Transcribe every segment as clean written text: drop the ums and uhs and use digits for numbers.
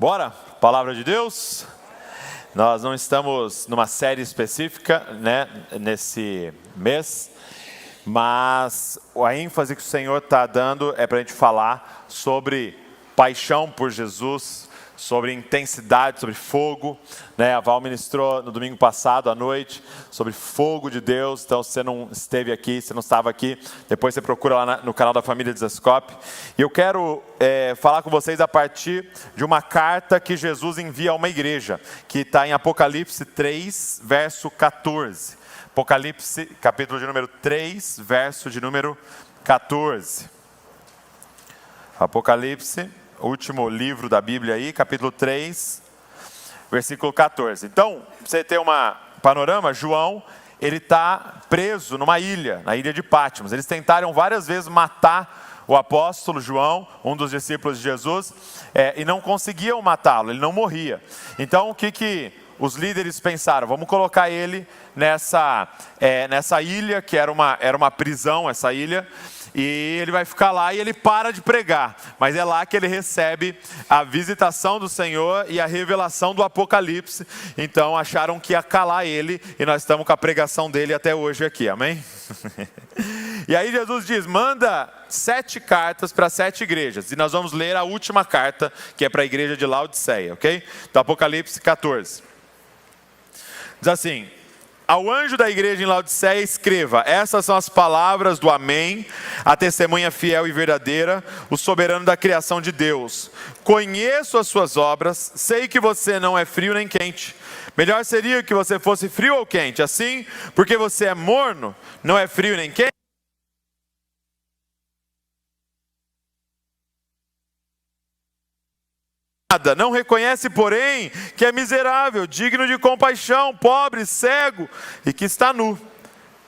Bora? Palavra de Deus. Nós não estamos numa série específica, né, nesse mês, mas a ênfase que o Senhor está dando é para a gente falar sobre paixão por Jesus, sobre intensidade, sobre fogo, né? A Val ministrou no domingo passado à noite sobre fogo de Deus. Então, se você não esteve aqui, se não estava aqui, depois você procura lá no canal da família Desascope. E eu quero falar com vocês a partir de uma carta que Jesus envia a uma igreja, que está em Apocalipse 3, verso 14. Apocalipse, capítulo de número 3, verso de número 14. Apocalipse, último livro da Bíblia aí, capítulo 3, versículo 14. Então, pra você ter uma panorama, João, ele está preso numa ilha, na ilha de Patmos. Eles tentaram várias vezes matar o apóstolo João, um dos discípulos de Jesus, e não conseguiam matá-lo, ele não morria. Então, o que os líderes pensaram? Vamos colocar ele nessa ilha, que era uma prisão, essa ilha, e ele vai ficar lá e ele para de pregar, mas é lá que ele recebe a visitação do Senhor e a revelação do Apocalipse. Então acharam que ia calar ele, e nós estamos com a pregação dele até hoje aqui, amém? E aí Jesus diz, manda 7 cartas para 7 igrejas, e nós vamos ler a última carta, que é para a igreja de Laodiceia, ok? Do Apocalipse 14. Diz assim: ao anjo da igreja em Laodiceia escreva, essas são as palavras do Amém, a testemunha fiel e verdadeira, o soberano da criação de Deus. Conheço as suas obras, sei que você não é frio nem quente. Melhor seria que você fosse frio ou quente, assim, porque você é morno, não é frio nem quente. Não reconhece, porém, que é miserável, digno de compaixão, pobre, cego e que está nu.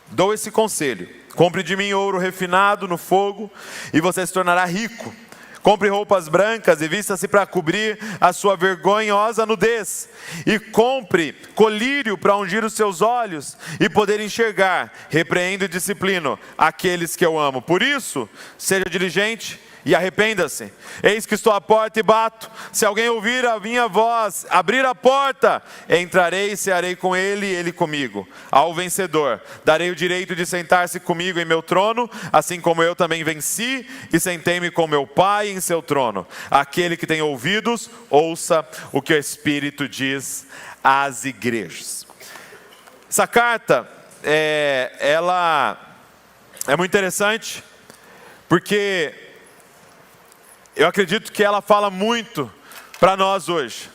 Dou esse conselho: compre de mim ouro refinado no fogo e você se tornará rico. Compre roupas brancas e vista-se para cobrir a sua vergonhosa nudez. E compre colírio para ungir os seus olhos e poder enxergar. Repreendo e disciplino aqueles que eu amo. Por isso, seja diligente e arrependa-se. Eis que estou à porta e bato. Se alguém ouvir a minha voz, abrir a porta, entrarei e cearei com ele e ele comigo. Ao vencedor darei o direito de sentar-se comigo em meu trono, assim como eu também venci e sentei-me com meu Pai em seu trono. Aquele que tem ouvidos, ouça o que o Espírito diz às igrejas. Essa carta, ela é muito interessante, porque eu acredito que ela fala muito para nós hoje,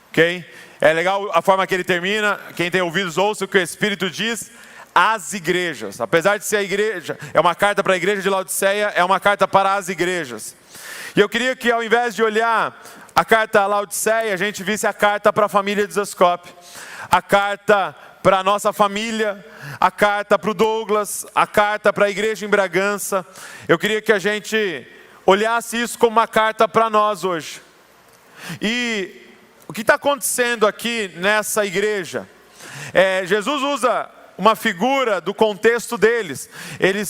ok? É legal a forma que ele termina, quem tem ouvidos ouça o que o Espírito diz às igrejas. Apesar de ser a igreja, é uma carta para a igreja de Laodiceia, é uma carta para as igrejas. E eu queria que ao invés de olhar a carta a Laodiceia, a gente visse a carta para a família Desascope, a carta para a nossa família, a carta para o Douglas, a carta para a igreja em Bragança. Eu queria que a gente olhasse isso como uma carta para nós hoje. E o que está acontecendo aqui nessa igreja? Jesus usa uma figura do contexto deles.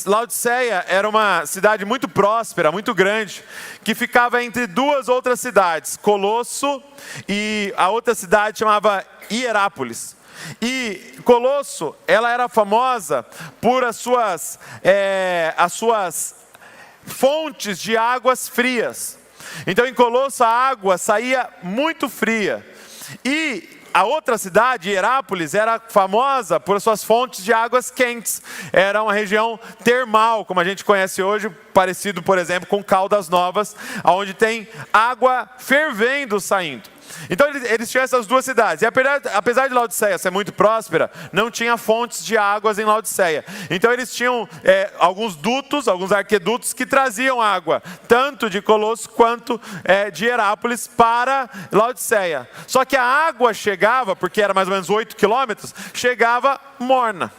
Laodiceia era uma cidade muito próspera, muito grande, que ficava entre 2 outras cidades, Colosso e a outra cidade chamava Hierápolis. E Colosso, ela era famosa por as suas fontes de águas frias. Então em Colosso a água saía muito fria. E a outra cidade, Hierápolis, era famosa por suas fontes de águas quentes. Era uma região termal, como a gente conhece hoje, parecido, por exemplo, com Caldas Novas, onde tem água fervendo saindo. Então eles tinham essas 2 cidades. E apesar de Laodiceia ser muito próspera, não tinha fontes de águas em Laodiceia. Então eles tinham alguns dutos, alguns arquedutos que traziam água, tanto de Colosso quanto de Hierápolis para Laodiceia. Só que a água chegava, porque era mais ou menos 8 quilômetros, chegava morna.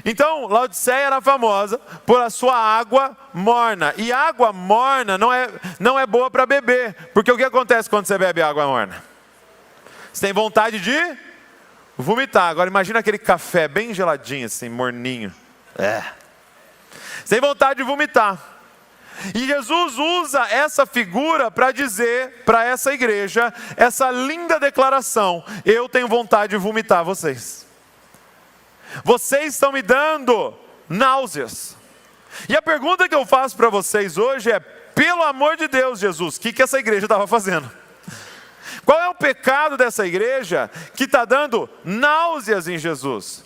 Então, Laodiceia era famosa por a sua água morna. E água morna não é boa para beber. Porque o que acontece quando você bebe água morna? Você tem vontade de vomitar. Agora imagina aquele café bem geladinho, assim, morninho. Você tem vontade de vomitar. E Jesus usa essa figura para dizer para essa igreja, essa linda declaração: eu tenho vontade de vomitar vocês. Vocês estão me dando náuseas. E a pergunta que eu faço para vocês hoje é: pelo amor de Deus, Jesus, o que essa igreja estava fazendo? Qual é o pecado dessa igreja que está dando náuseas em Jesus?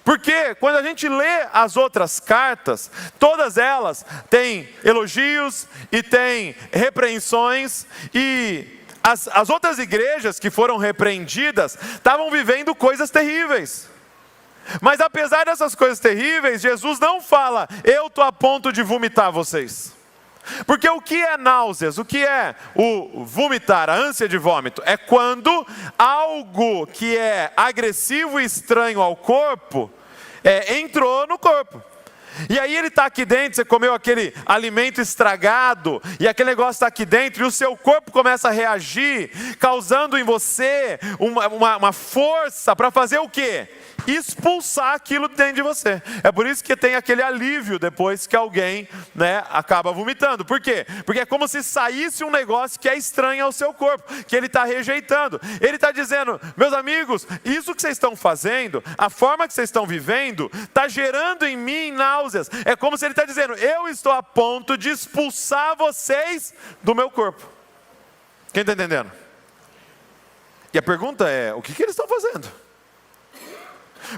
Porque quando a gente lê as outras cartas, todas elas têm elogios e têm repreensões, e as outras igrejas que foram repreendidas estavam vivendo coisas terríveis. Mas apesar dessas coisas terríveis, Jesus não fala: eu estou a ponto de vomitar vocês. Porque o que é náuseas? O que é o vomitar, a ânsia de vômito? É quando algo que é agressivo e estranho ao corpo entrou no corpo. E aí ele está aqui dentro, você comeu aquele alimento estragado, e aquele negócio está aqui dentro, e o seu corpo começa a reagir, causando em você uma força para fazer o quê? Expulsar aquilo dentro de você. É por isso que tem aquele alívio depois que alguém, acaba vomitando. Por quê? Porque é como se saísse um negócio que é estranho ao seu corpo, que ele está rejeitando. Ele está dizendo: meus amigos, isso que vocês estão fazendo, a forma que vocês estão vivendo, está gerando em mim náuseas. É como se ele está dizendo: eu estou a ponto de expulsar vocês do meu corpo. Quem está entendendo? E a pergunta é: o que eles estão fazendo?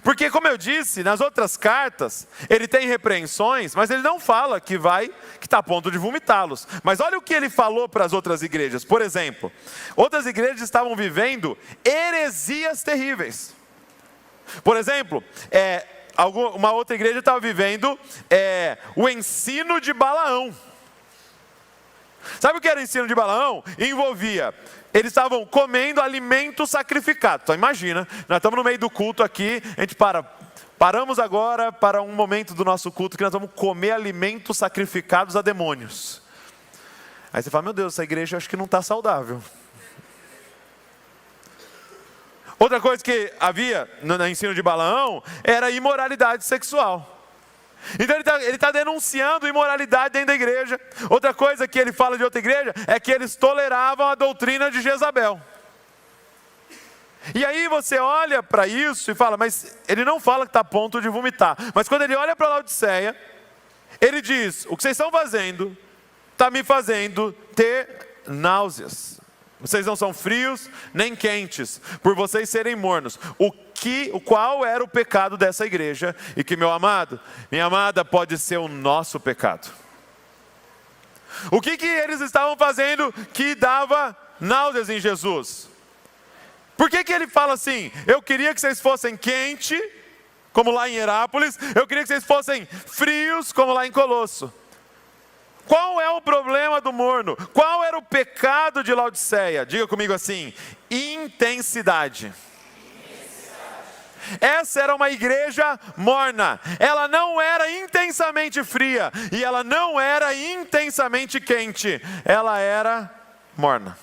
Porque, como eu disse, nas outras cartas, ele tem repreensões, mas ele não fala que está a ponto de vomitá-los. Mas olha o que ele falou para as outras igrejas. Por exemplo, outras igrejas estavam vivendo heresias terríveis. Por exemplo, uma outra igreja estava vivendo o ensino de Balaão. Sabe o que era o ensino de Balaão? Envolvia: eles estavam comendo alimento sacrificado. Então imagina, nós estamos no meio do culto aqui, a gente paramos agora para um momento do nosso culto que nós vamos comer alimentos sacrificados a demônios. Aí você fala: meu Deus, essa igreja acho que não está saudável. Outra coisa que havia no ensino de Balaão era a imoralidade sexual. Então ele está denunciando imoralidade dentro da igreja. Outra coisa que ele fala de outra igreja é que eles toleravam a doutrina de Jezabel. E aí você olha para isso e fala: mas ele não fala que está a ponto de vomitar. Mas quando ele olha para Laodiceia, ele diz: o que vocês estão fazendo está me fazendo ter náuseas. Vocês não são frios nem quentes, por vocês serem mornos. Qual era o pecado dessa igreja? E que, meu amado, minha amada, pode ser o nosso pecado. O que eles estavam fazendo que dava náuseas em Jesus? Por que ele fala assim: eu queria que vocês fossem quentes, como lá em Herápolis, eu queria que vocês fossem frios, como lá em Colosso? Qual é o problema do morno? Qual era o pecado de Laodiceia? Diga comigo assim: intensidade. Essa era uma igreja morna. Ela não era intensamente fria e ela não era intensamente quente. Ela era morna.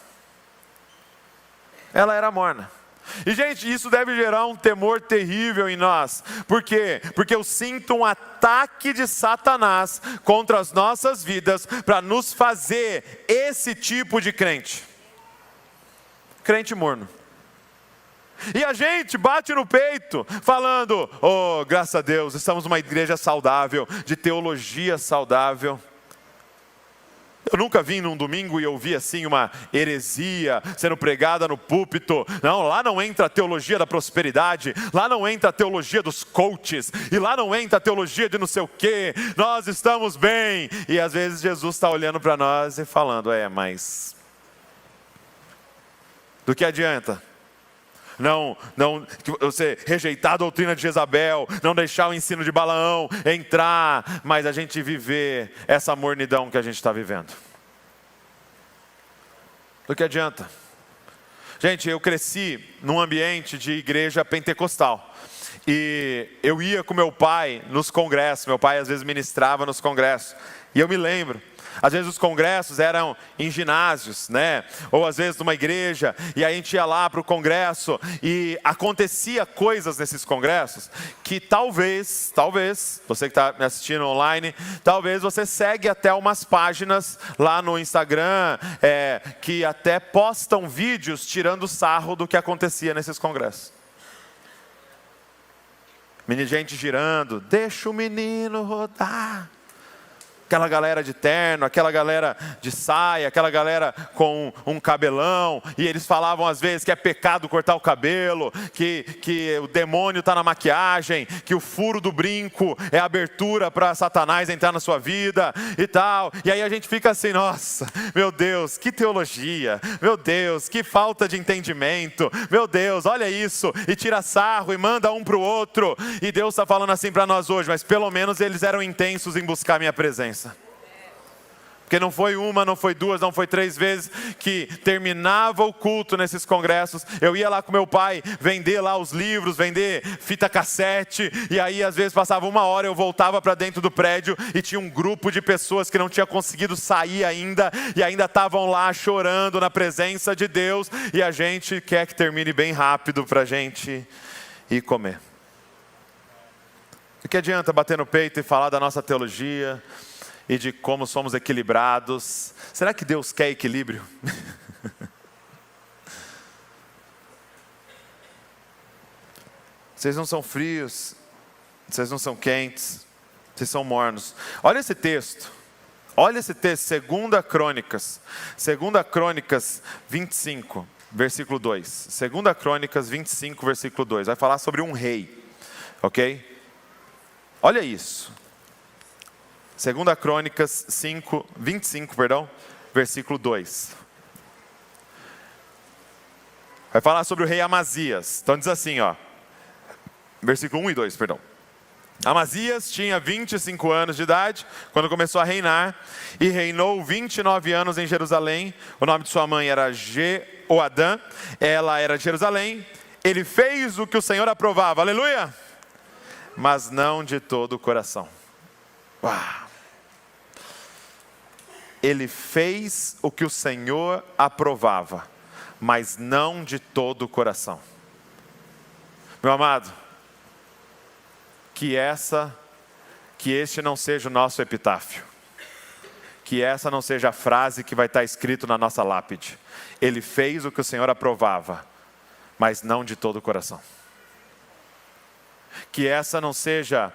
Ela era morna. E, gente, isso deve gerar um temor terrível em nós. Por quê? Porque eu sinto um ataque de Satanás contra as nossas vidas para nos fazer esse tipo de crente. Crente morno. E a gente bate no peito falando: oh, graças a Deus, estamos numa igreja saudável, de teologia saudável. Eu nunca vim num domingo e ouvi assim uma heresia sendo pregada no púlpito. Não, lá não entra a teologia da prosperidade, lá não entra a teologia dos coaches, e lá não entra a teologia de não sei o quê. Nós estamos bem. E às vezes Jesus está olhando para nós e falando: mas do que adianta? Não, você rejeitar a doutrina de Jezabel, não deixar o ensino de Balaão entrar, mas a gente viver essa mornidão que a gente está vivendo. Do que adianta? Gente, eu cresci num ambiente de igreja pentecostal. E eu ia com meu pai nos congressos, meu pai às vezes ministrava nos congressos. E eu me lembro, às vezes os congressos eram em ginásios, né? Ou às vezes numa igreja, e aí a gente ia lá para o congresso e acontecia coisas nesses congressos que talvez, você que está me assistindo online, talvez você segue até umas páginas lá no Instagram que até postam vídeos tirando sarro do que acontecia nesses congressos. Gente girando, deixa o menino rodar. Aquela galera de terno, aquela galera de saia, aquela galera com um cabelão. E eles falavam às vezes que é pecado cortar o cabelo, que o demônio está na maquiagem, que o furo do brinco é abertura para Satanás entrar na sua vida e tal. E aí a gente fica assim, nossa, meu Deus, que teologia. Meu Deus, que falta de entendimento. Meu Deus, olha isso. E tira sarro e manda um para o outro. E Deus está falando assim para nós hoje, mas pelo menos eles eram intensos em buscar a minha presença. Porque não foi uma, não foi duas, não foi 3 vezes que terminava o culto nesses congressos. Eu ia lá com meu pai vender lá os livros, vender fita cassete. E aí às vezes passava 1 hora, eu voltava para dentro do prédio e tinha um grupo de pessoas que não tinha conseguido sair ainda. E ainda estavam lá chorando na presença de Deus. E a gente quer que termine bem rápido para a gente ir comer. O que adianta bater no peito e falar da nossa teologia e de como somos equilibrados? Será que Deus quer equilíbrio? Vocês não são frios, vocês não são quentes, vocês são mornos. Olha esse texto, 2 Crônicas 25, versículo 2. 2 Crônicas 25, versículo 2, vai falar sobre um rei, ok? Olha isso. 2 Crônicas 25, versículo 2. Vai falar sobre o rei Amazias. Então diz assim, versículo 1 e 2, Amazias tinha 25 anos de idade quando começou a reinar e reinou 29 anos em Jerusalém. O nome de sua mãe era Jeoadã, ela era de Jerusalém. Ele fez o que o Senhor aprovava, aleluia, mas não de todo o coração. Uau! Ele fez o que o Senhor aprovava, mas não de todo o coração. Meu amado, que este não seja o nosso epitáfio. Que essa não seja a frase que vai estar escrito na nossa lápide. Ele fez o que o Senhor aprovava, mas não de todo o coração. Que este não seja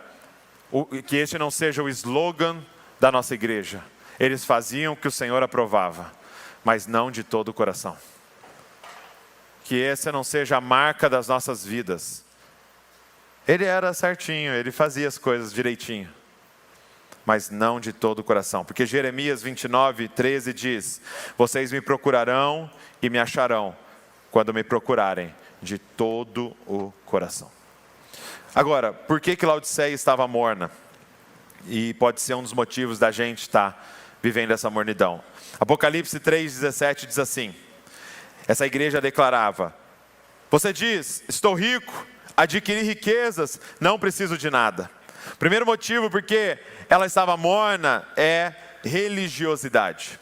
o slogan da nossa igreja. Eles faziam o que o Senhor aprovava, mas não de todo o coração. Que essa não seja a marca das nossas vidas. Ele era certinho, ele fazia as coisas direitinho, mas não de todo o coração. Porque Jeremias 29, 13 diz: vocês me procurarão e me acharão, quando me procurarem de todo o coração. Agora, por que Laodiceia estava morna? E pode ser um dos motivos da gente estar vivendo essa mornidão. Apocalipse 3,17 diz assim, essa igreja declarava: você diz, estou rico, adquiri riquezas, não preciso de nada. Primeiro motivo porque ela estava morna é religiosidade.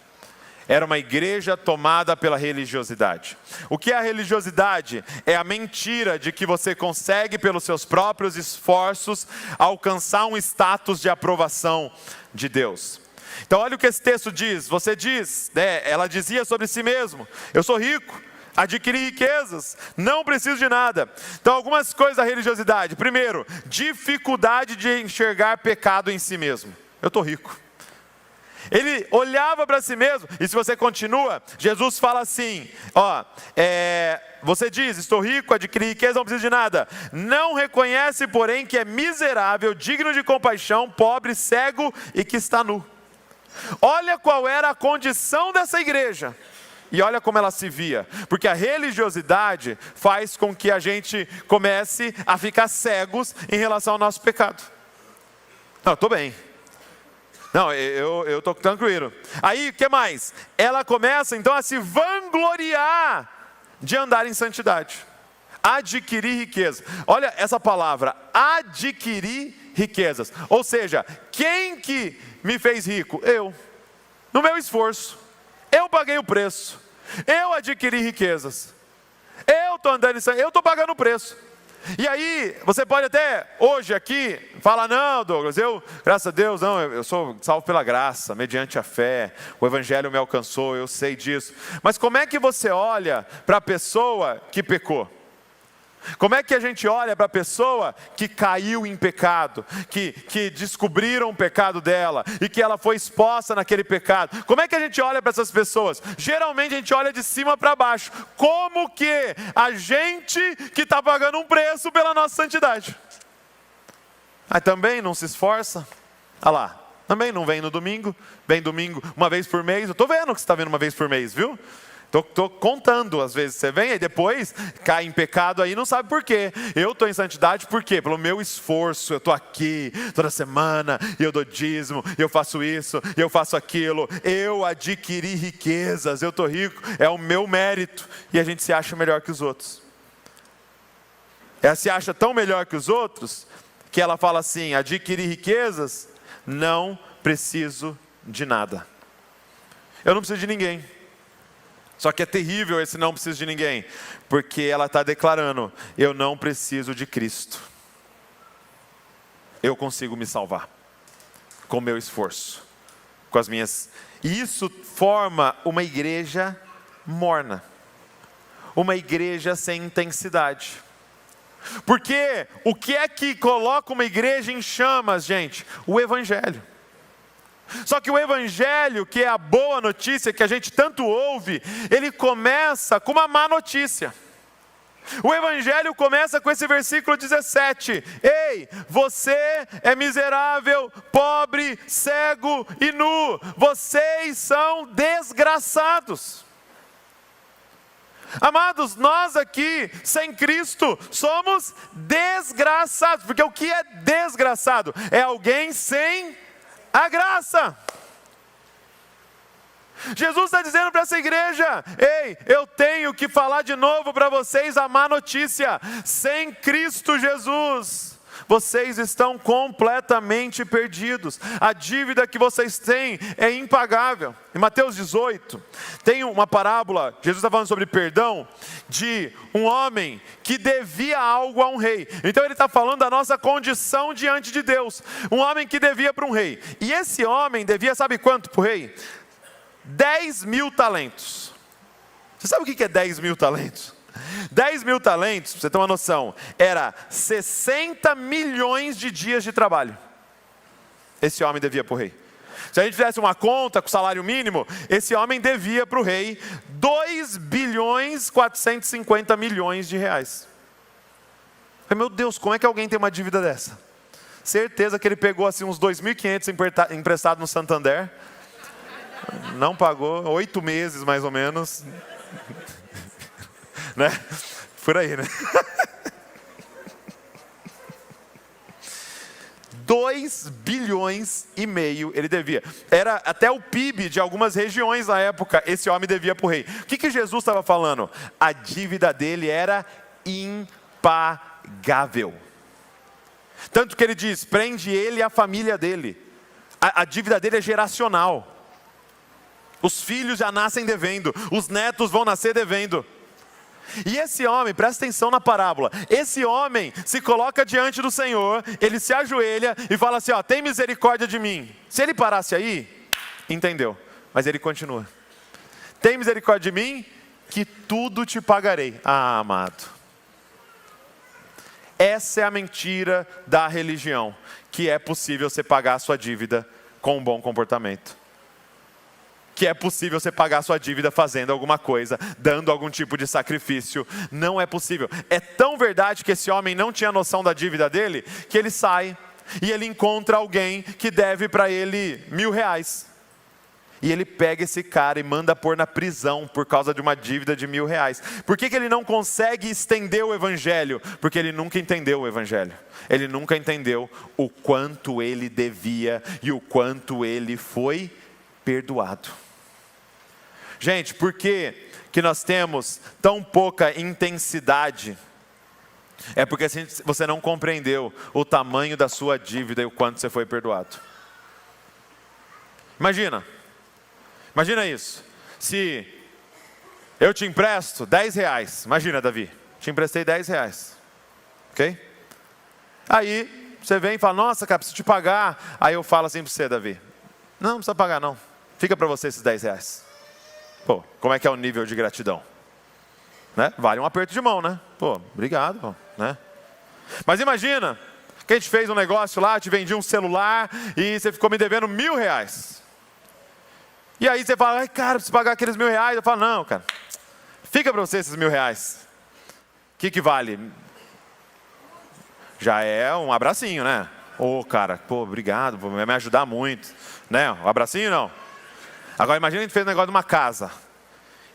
Era uma igreja tomada pela religiosidade. O que é a religiosidade? É a mentira de que você consegue, pelos seus próprios esforços, alcançar um status de aprovação de Deus. Então olha o que esse texto diz. Você diz, ela dizia sobre si mesmo: eu sou rico, adquiri riquezas, não preciso de nada. Então algumas coisas da religiosidade. Primeiro, dificuldade de enxergar pecado em si mesmo. Eu estou rico. Ele olhava para si mesmo, e se você continua, Jesus fala assim, você diz, estou rico, adquiri riqueza, não preciso de nada. Não reconhece, porém, que é miserável, digno de compaixão, pobre, cego e que está nu. Olha qual era a condição dessa igreja. E olha como ela se via. Porque a religiosidade faz com que a gente comece a ficar cegos em relação ao nosso pecado. Não, estou bem. Não, eu estou tranquilo. Aí, o que mais? Ela começa então a se vangloriar de andar em santidade. adquirir riqueza. Olha essa palavra, adquirir riquezas. Ou seja, quem que me fez rico? Eu. No meu esforço. Eu paguei o preço. Eu adquiri riquezas. Eu estou andando nisso, eu estou pagando o preço. E aí, você pode até, hoje aqui, falar, não, Douglas, graças a Deus, não, eu sou salvo pela graça, mediante a fé, o Evangelho me alcançou, eu sei disso. Mas como é que você olha para a pessoa que pecou? Como é que a gente olha para a pessoa que caiu em pecado, que descobriram o pecado dela e que ela foi exposta naquele pecado? Como é que a gente olha para essas pessoas? Geralmente a gente olha de cima para baixo. Como que a gente que está pagando um preço pela nossa santidade? Aí também não se esforça? Olha lá, também não vem no domingo, vem domingo uma vez por mês. Eu estou vendo que você está vendo uma vez por mês, viu? Estou contando, às vezes você vem e depois cai em pecado aí, não sabe por quê. Eu estou em santidade por quê? Pelo meu esforço, eu estou aqui toda semana, e eu dou dízimo, e eu faço isso, e eu faço aquilo. Eu adquiri riquezas, eu estou rico, é o meu mérito. E a gente se acha melhor que os outros. Ela se acha tão melhor que os outros, que ela fala assim, adquirir riquezas, não preciso de nada. Eu não preciso de ninguém. Só que é terrível esse não preciso de ninguém, porque ela está declarando, eu não preciso de Cristo. Eu consigo me salvar, com o meu esforço, com as minhas... E isso forma uma igreja morna, uma igreja sem intensidade. Porque o que é que coloca uma igreja em chamas, gente? O Evangelho. Só que o Evangelho, que é a boa notícia que a gente tanto ouve, ele começa com uma má notícia. O Evangelho começa com esse versículo 17. Ei, você é miserável, pobre, cego e nu. Vocês são desgraçados. Amados, nós aqui, sem Cristo, somos desgraçados. Porque o que é desgraçado? É alguém sem a graça. Jesus está dizendo para essa igreja, ei, eu tenho que falar de novo para vocês a má notícia. Sem Cristo Jesus, vocês estão completamente perdidos. A dívida que vocês têm é impagável. Em Mateus 18, tem uma parábola, Jesus está falando sobre perdão, de um homem que devia algo a um rei. Então ele está falando da nossa condição diante de Deus. Um homem que devia para um rei. E esse homem devia, sabe quanto para o rei? 10.000 talentos. Você sabe o que é 10.000 talentos? 10.000 talentos, para você ter uma noção, era 60 milhões de dias de trabalho. Esse homem devia para o rei. Se a gente fizesse uma conta com salário mínimo, esse homem devia para o rei 2.450 bilhões de reais. Meu Deus, como é que alguém tem uma dívida dessa? Certeza que ele pegou assim uns 2.500 emprestado no Santander. Não pagou, 8 meses mais ou menos. Né? Por aí, né? 2,5 bilhões ele devia. Era até o PIB de algumas regiões na época, esse homem devia para o rei. O que Jesus estava falando? A dívida dele era impagável. Tanto que ele diz, prende ele e a família dele. A dívida dele é geracional. Os filhos já nascem devendo, os netos vão nascer devendo. E esse homem, presta atenção na parábola, esse homem se coloca diante do Senhor, ele se ajoelha e fala assim, ó, tem misericórdia de mim. Se ele parasse aí, entendeu, mas ele continua. Tem misericórdia de mim, que tudo te pagarei. Ah, amado. Essa é a mentira da religião, que é possível você pagar a sua dívida com um bom comportamento. Que é possível você pagar a sua dívida fazendo alguma coisa, dando algum tipo de sacrifício. Não é possível. É tão verdade que esse homem não tinha noção da dívida dele, que ele sai e ele encontra alguém que deve para ele R$1.000. E ele pega esse cara e manda pôr na prisão por causa de uma dívida de R$1.000. Por que ele não consegue estender o Evangelho? Porque ele nunca entendeu o Evangelho. Ele nunca entendeu o quanto ele devia e o quanto ele foi perdoado. Gente, por que nós temos tão pouca intensidade É porque você não compreendeu o tamanho da sua dívida e o quanto você foi perdoado. Imagina isso. Se eu te empresto 10 reais, imagina, Davi, te emprestei 10 reais, ok? Aí você vem e fala, nossa, cara, preciso te pagar. Aí eu falo assim para você, Davi, não precisa pagar não, fica para você esses 10 reais. Pô, como é que é o nível de gratidão? Né? Vale um aperto de mão, né? Pô, obrigado, pô, né? Mas imagina que a gente fez um negócio lá, eu te vendi um celular e você ficou me devendo R$1.000. E aí você fala, ai cara, preciso pagar aqueles R$1.000. Eu falo, não, cara, fica para você esses R$1.000. O que vale? Já é um abracinho, né? Ô, cara, pô, obrigado, vai me ajudar muito. Né? Um abracinho não. Agora imagina que a gente fez um negócio de uma casa.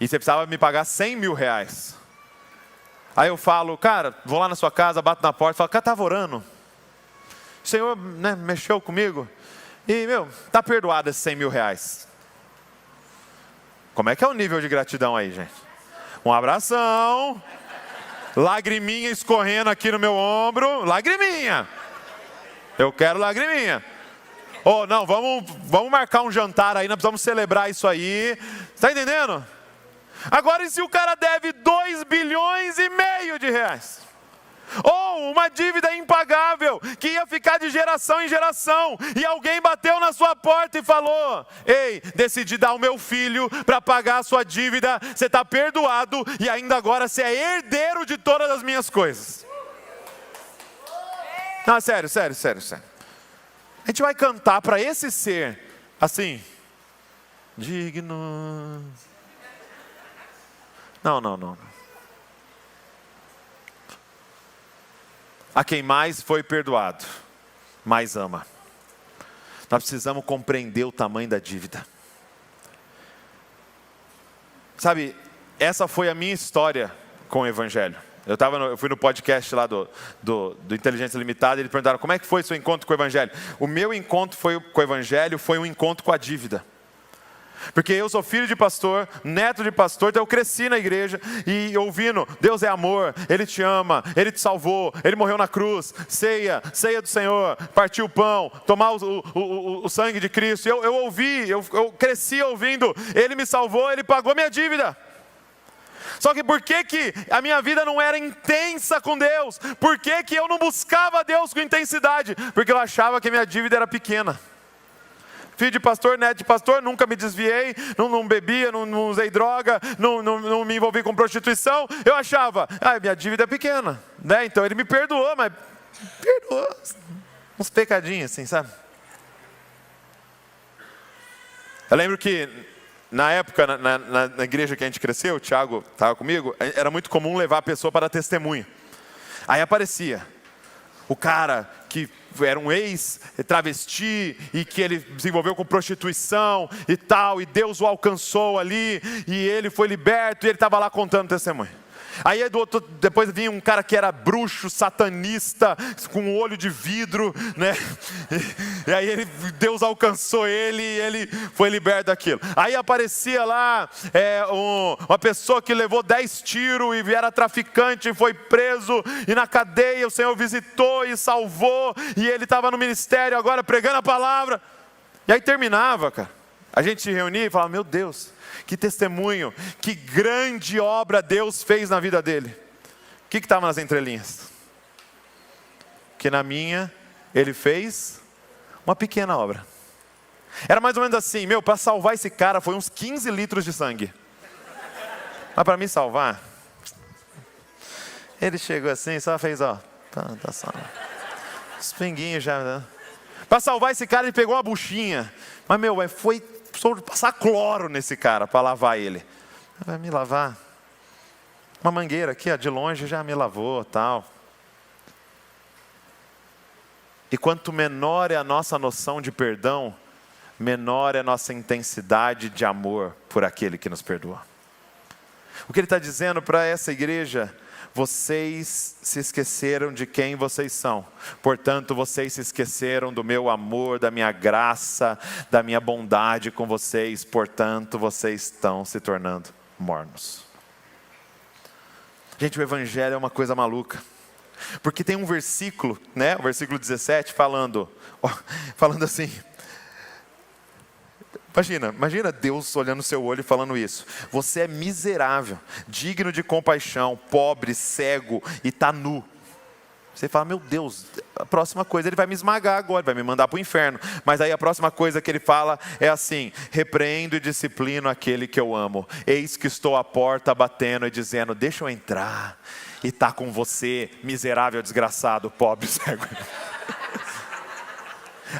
E você precisava me pagar R$100.000. Aí eu falo, cara, vou lá na sua casa, bato na porta e falo, cara, estava orando. O Senhor, né, mexeu comigo. E, tá perdoado esses R$100.000. Como é que é o nível de gratidão aí, gente? Um abração. Lagriminha escorrendo aqui no meu ombro. Lagriminha. Eu quero lagriminha. Oh, não, vamos marcar um jantar aí, nós precisamos celebrar isso aí. Está entendendo? Agora, e se o cara deve R$2,5 bilhões de reais? Ou uma dívida impagável, que ia ficar de geração em geração, e alguém bateu na sua porta e falou, ei, decidi dar o meu filho para pagar a sua dívida, você está perdoado, e ainda agora você é herdeiro de todas as minhas coisas. Não, sério. A gente vai cantar para esse ser, assim, digno. Não. A quem mais foi perdoado, mais ama. Nós precisamos compreender o tamanho da dívida. Sabe, essa foi a minha história com o Evangelho. Eu fui no podcast lá do Inteligência Limitada, e eles perguntaram, como é que foi seu encontro com o Evangelho? O meu encontro com o Evangelho foi um encontro com a dívida. Porque eu sou filho de pastor, neto de pastor, então eu cresci na igreja e ouvindo, Deus é amor, Ele te ama, Ele te salvou, Ele morreu na cruz, ceia do Senhor, partiu o pão, tomar o sangue de Cristo. Eu cresci ouvindo, Ele me salvou, Ele pagou minha dívida. Só que por que a minha vida não era intensa com Deus? Por que eu não buscava Deus com intensidade? Porque eu achava que a minha dívida era pequena. Filho de pastor, neto de pastor, nunca me desviei, não bebia, não usei droga, não me envolvi com prostituição. Eu achava, minha dívida é pequena, né? Então Ele me perdoou, mas perdoou uns pecadinhos assim, sabe? Eu lembro que na época, na igreja que a gente cresceu, o Thiago estava comigo, era muito comum levar a pessoa para testemunho. Aí aparecia o cara que era um ex-travesti e que ele se envolveu com prostituição e tal, e Deus o alcançou ali, e ele foi liberto, e ele estava lá contando testemunho. Aí depois vinha um cara que era bruxo, satanista, com um olho de vidro, né? E aí Deus alcançou ele e ele foi liberto daquilo. Aí aparecia lá uma pessoa que levou 10 tiros e era traficante e foi preso, e na cadeia o Senhor visitou e salvou, e ele estava no ministério agora pregando a palavra. E aí terminava, cara. A gente se reunia e falava, meu Deus, que testemunho, que grande obra Deus fez na vida dele. O que estava nas entrelinhas? Que na minha, Ele fez uma pequena obra. Era mais ou menos assim, para salvar esse cara foi uns 15 litros de sangue. Mas para me salvar, Ele chegou assim, só fez, tá só. Os pinguinhos já, né? Para salvar esse cara, Ele pegou uma buchinha. Mas foi passar cloro nesse cara para lavar ele. Vai me lavar? Uma mangueira aqui, de longe já me lavou, tal. E quanto menor é a nossa noção de perdão, menor é a nossa intensidade de amor por aquele que nos perdoa. O que ele está dizendo para essa igreja? Vocês se esqueceram de quem vocês são, portanto vocês se esqueceram do meu amor, da minha graça, da minha bondade com vocês, portanto vocês estão se tornando mornos. Gente, o Evangelho é uma coisa maluca. Porque tem um versículo, né, o versículo 17, falando assim, imagina Deus olhando no seu olho e falando isso. Você é miserável, digno de compaixão, pobre, cego e está nu. Você fala, meu Deus, a próxima coisa ele vai me esmagar agora, vai me mandar para o inferno. Mas aí a próxima coisa que ele fala é assim: repreendo e disciplino aquele que eu amo. Eis que estou à porta batendo e dizendo, deixa eu entrar. E está com você, miserável, desgraçado, pobre, cego.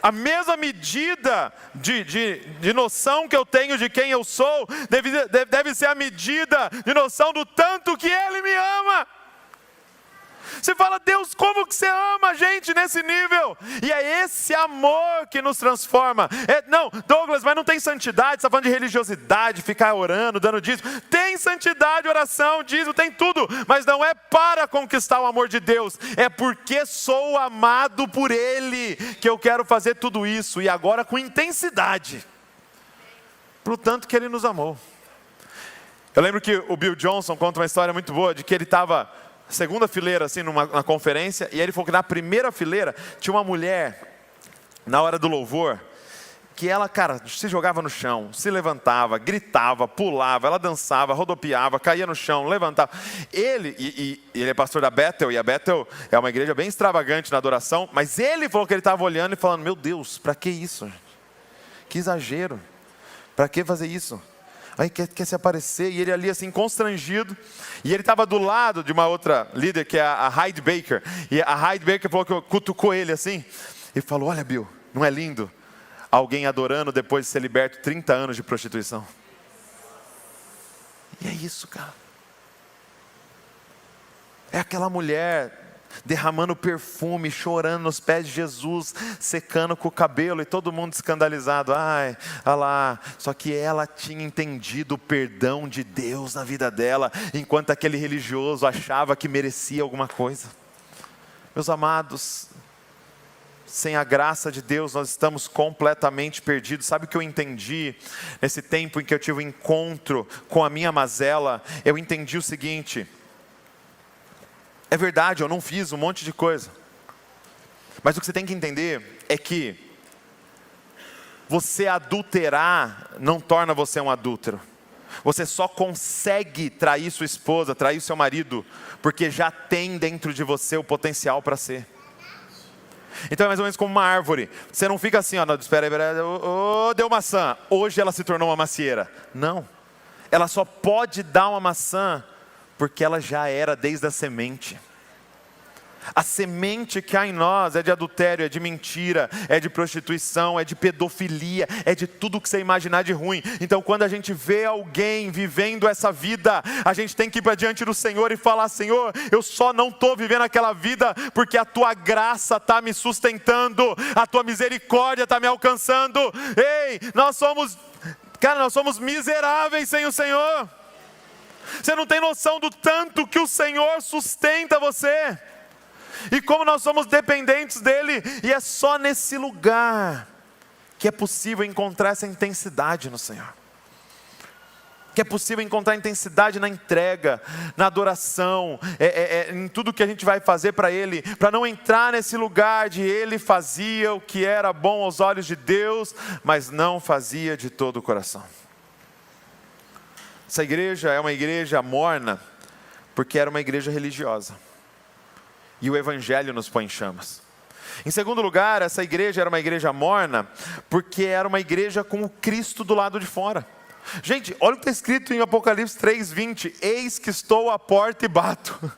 A mesma medida de noção que eu tenho de quem eu sou, deve ser a medida de noção do tanto que Ele me ama. Você fala, Deus, como que você ama a gente nesse nível? E é esse amor que nos transforma. Não, Douglas, mas não tem santidade, você está falando de religiosidade, ficar orando, dando dízimo. Tem santidade, oração, dízimo, tem tudo. Mas não é para conquistar o amor de Deus. É porque sou amado por Ele que eu quero fazer tudo isso. E agora com intensidade. Pro tanto que Ele nos amou. Eu lembro que o Bill Johnson conta uma história muito boa de que ele estava segunda fileira, assim, numa conferência, e ele falou que na primeira fileira tinha uma mulher, na hora do louvor, que ela, cara, se jogava no chão, se levantava, gritava, pulava, ela dançava, rodopiava, caía no chão, levantava. Ele é pastor da Bethel, e a Bethel é uma igreja bem extravagante na adoração, mas ele falou que ele estava olhando e falando, meu Deus, para que isso, gente? Que exagero, para que fazer isso? Aí quer se aparecer, e ele ali assim constrangido, e ele estava do lado de uma outra líder, que é a Heidi Baker, e a Heidi Baker falou que cutucou ele assim, e falou, olha Bill, não é lindo alguém adorando depois de ser liberto 30 anos de prostituição? E é isso, cara, é aquela mulher derramando perfume, chorando nos pés de Jesus, secando com o cabelo, e todo mundo escandalizado, ai, olha lá, só que ela tinha entendido o perdão de Deus na vida dela, enquanto aquele religioso achava que merecia alguma coisa. Meus amados, sem a graça de Deus nós estamos completamente perdidos. Sabe o que eu entendi nesse tempo em que eu tive um encontro com a minha mazela? Eu entendi o seguinte: é verdade, eu não fiz um monte de coisa. Mas o que você tem que entender é que você adulterar não torna você um adúltero. Você só consegue trair sua esposa, trair seu marido, porque já tem dentro de você o potencial para ser. Então é mais ou menos como uma árvore. Você não fica assim, ó, não, espera aí, deu maçã, hoje ela se tornou uma macieira. Não, ela só pode dar uma maçã porque ela já era desde a semente. A semente que há em nós é de adultério, é de mentira, é de prostituição, é de pedofilia, é de tudo que você imaginar de ruim. Então quando a gente vê alguém vivendo essa vida, a gente tem que ir para diante do Senhor e falar, Senhor, eu só não estou vivendo aquela vida porque a Tua graça está me sustentando, a Tua misericórdia está me alcançando. Ei, nós somos miseráveis sem o Senhor. Você não tem noção do tanto que o Senhor sustenta você. E como nós somos dependentes dEle. E é só nesse lugar que é possível encontrar essa intensidade no Senhor. Que é possível encontrar intensidade na entrega, na adoração, em tudo que a gente vai fazer para Ele. Para não entrar nesse lugar de Ele fazia o que era bom aos olhos de Deus, mas não fazia de todo o coração. Essa igreja é uma igreja morna, porque era uma igreja religiosa. E o Evangelho nos põe em chamas. Em segundo lugar, essa igreja era uma igreja morna, porque era uma igreja com o Cristo do lado de fora. Gente, olha o que está escrito em Apocalipse 3:20. Eis que estou à porta e bato.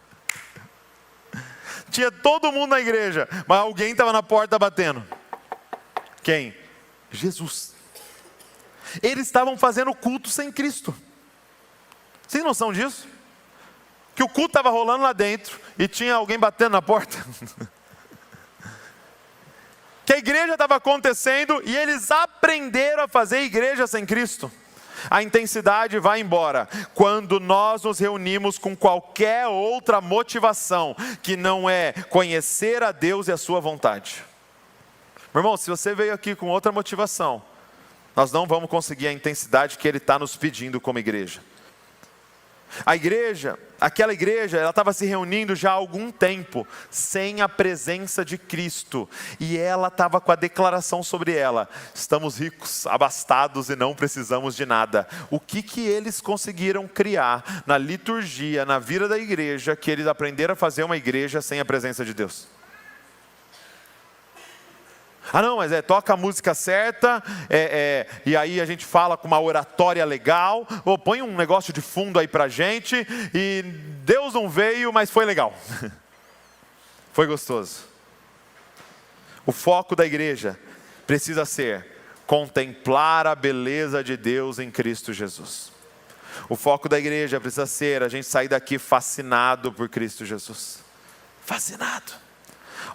Tinha todo mundo na igreja, mas alguém estava na porta batendo. Quem? Jesus. Eles estavam fazendo culto sem Cristo. Vocês têm noção disso? Que o culto estava rolando lá dentro e tinha alguém batendo na porta. Que a igreja estava acontecendo e eles aprenderam a fazer igreja sem Cristo. A intensidade vai embora quando nós nos reunimos com qualquer outra motivação que não é conhecer a Deus e a sua vontade. Meu irmão, se você veio aqui com outra motivação, nós não vamos conseguir a intensidade que Ele está nos pedindo como igreja. Aquela igreja, ela estava se reunindo já há algum tempo, sem a presença de Cristo. E ela estava com a declaração sobre ela: estamos ricos, abastados e não precisamos de nada. O que eles conseguiram criar na liturgia, na vida da igreja, que eles aprenderam a fazer uma igreja sem a presença de Deus? Ah não, mas toca a música certa, e aí a gente fala com uma oratória legal, ou põe um negócio de fundo aí pra gente, e Deus não veio, mas foi legal. Foi gostoso. O foco da igreja precisa ser contemplar a beleza de Deus em Cristo Jesus. O foco da igreja precisa ser a gente sair daqui fascinado por Cristo Jesus. Fascinado.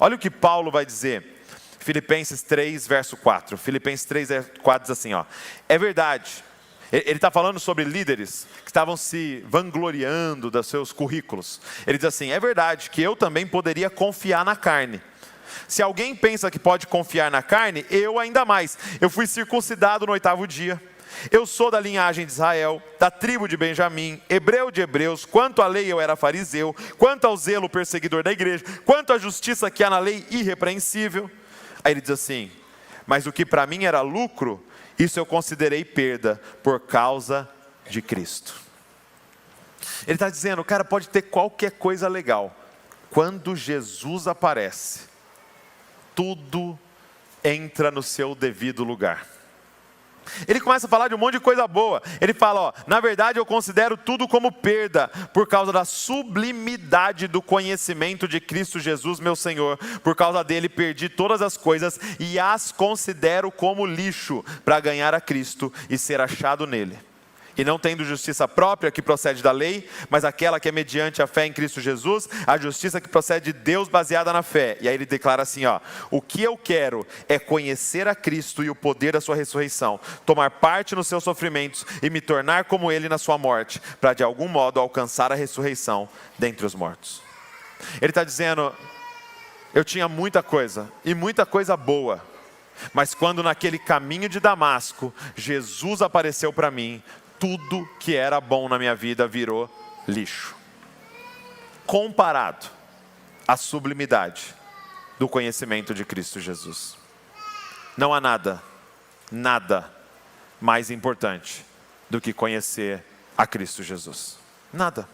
Olha o que Paulo vai dizer. Filipenses 3, verso 4. Filipenses 3, verso 4 diz assim, ó: é verdade. Ele está falando sobre líderes que estavam se vangloriando dos seus currículos. Ele diz assim: é verdade que eu também poderia confiar na carne. Se alguém pensa que pode confiar na carne, eu ainda mais. Eu fui circuncidado no 8º dia. Eu sou da linhagem de Israel, da tribo de Benjamim, hebreu de hebreus. Quanto à lei eu era fariseu, quanto ao zelo perseguidor da igreja, quanto à justiça que há na lei irrepreensível. Aí ele diz assim: mas o que para mim era lucro, isso eu considerei perda por causa de Cristo. Ele está dizendo, o cara pode ter qualquer coisa legal. Quando Jesus aparece, tudo entra no seu devido lugar. Ele começa a falar de um monte de coisa boa. Ele fala, ó: na verdade eu considero tudo como perda, por causa da sublimidade do conhecimento de Cristo Jesus meu Senhor. Por causa dele perdi todas as coisas e as considero como lixo, para ganhar a Cristo e ser achado nele. E não tendo justiça própria que procede da lei, mas aquela que é mediante a fé em Cristo Jesus, a justiça que procede de Deus baseada na fé. E aí ele declara assim, ó: o que eu quero é conhecer a Cristo e o poder da sua ressurreição, tomar parte nos seus sofrimentos e me tornar como ele na sua morte, para de algum modo alcançar a ressurreição dentre os mortos. Ele está dizendo, eu tinha muita coisa, e muita coisa boa, mas quando naquele caminho de Damasco, Jesus apareceu para mim, tudo que era bom na minha vida virou lixo, comparado à sublimidade do conhecimento de Cristo Jesus. Não há nada mais importante do que conhecer a Cristo Jesus. Nada.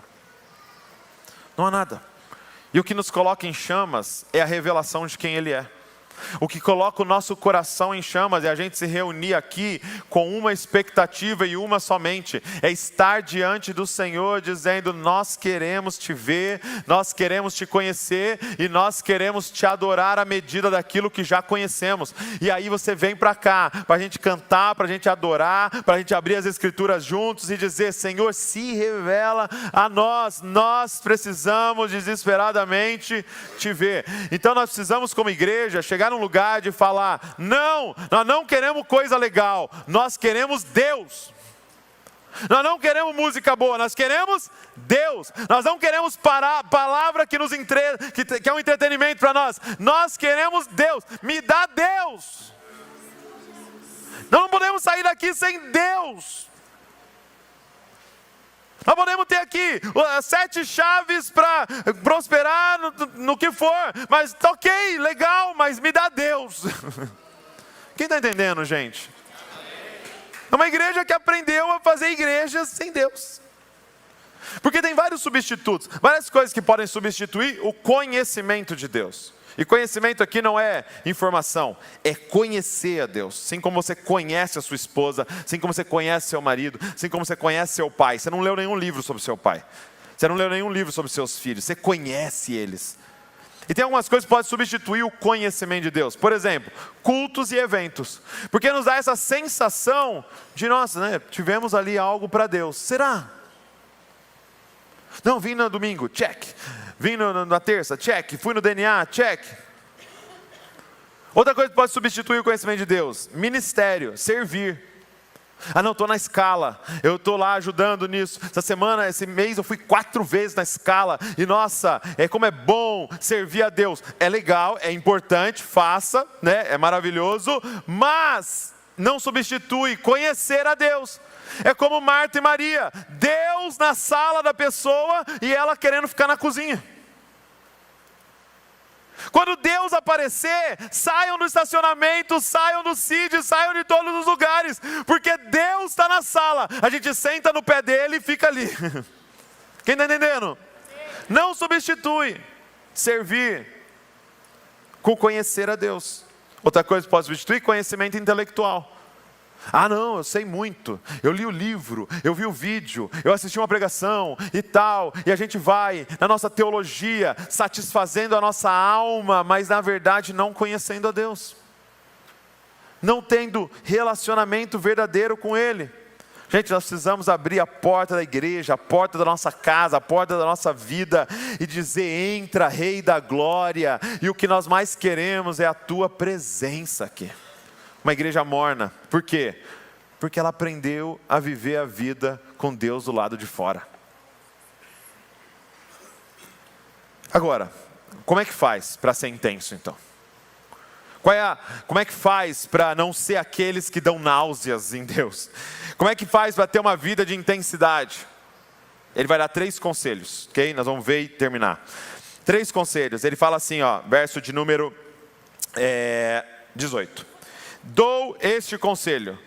Não há nada. E o que nos coloca em chamas é a revelação de quem Ele é. O que coloca o nosso coração em chamas é a gente se reunir aqui com uma expectativa e uma somente: é estar diante do Senhor dizendo, nós queremos te ver, nós queremos te conhecer e nós queremos te adorar à medida daquilo que já conhecemos. E aí você vem para cá, para a gente cantar, para a gente adorar, para a gente abrir as escrituras juntos e dizer, Senhor, se revela a nós, nós precisamos desesperadamente te ver. Então nós precisamos como igreja chegar num lugar de falar, não, nós não queremos coisa legal, nós queremos Deus. Nós não queremos música boa, nós queremos Deus. Nós não queremos palavra que que é um entretenimento para nós. Nós queremos Deus. Me dá Deus. Nós não podemos sair daqui sem Deus. Nós podemos ter aqui 7 chaves para prosperar no que for, mas tá ok, legal, mas me dá Deus. Quem está entendendo, gente? É uma igreja que aprendeu a fazer igrejas sem Deus. Porque tem vários substitutos, várias coisas que podem substituir o conhecimento de Deus. E conhecimento aqui não é informação, é conhecer a Deus. Assim como você conhece a sua esposa, assim como você conhece seu marido, assim como você conhece seu pai. Você não leu nenhum livro sobre seu pai. Você não leu nenhum livro sobre seus filhos. Você conhece eles. E tem algumas coisas que podem substituir o conhecimento de Deus. Por exemplo, cultos e eventos. Porque nos dá essa sensação de, nossa, né, tivemos ali algo para Deus. Será? Não, vim no domingo, check. Vim na terça, check. Fui no DNA, check. Outra coisa que pode substituir o conhecimento de Deus: ministério, servir. Ah não, estou na escala, eu estou lá ajudando nisso. Essa semana, esse mês eu fui 4 vezes na escala. E nossa, como é bom servir a Deus. É legal, é importante, faça, né? É maravilhoso. Mas não substitui conhecer a Deus. É como Marta e Maria. Deus Deus na sala da pessoa e ela querendo ficar na cozinha. Quando Deus aparecer, saiam do estacionamento, saiam do CID, saiam de todos os lugares, porque Deus está na sala. A gente senta no pé dele e fica ali. Quem está entendendo? Não substitui servir com conhecer a Deus. Outra coisa que pode substituir, conhecimento intelectual. Ah não, eu sei muito, eu li o livro, eu vi o vídeo, eu assisti uma pregação e tal, e a gente vai na nossa teologia, satisfazendo a nossa alma, mas na verdade não conhecendo a Deus, não tendo relacionamento verdadeiro com Ele. Gente, nós precisamos abrir a porta da igreja, a porta da nossa casa, a porta da nossa vida e dizer: entra, Rei da Glória, e o que nós mais queremos é a Tua presença aqui. Uma igreja morna, por quê? Porque ela aprendeu a viver a vida com Deus do lado de fora. Agora, como é que faz para ser intenso então? Como é que faz para não ser aqueles que dão náuseas em Deus? Como é que faz para ter uma vida de intensidade? Ele vai dar 3 conselhos, ok? Nós vamos ver e terminar. 3 conselhos, ele fala assim, ó, verso de número 18. Dou este conselho: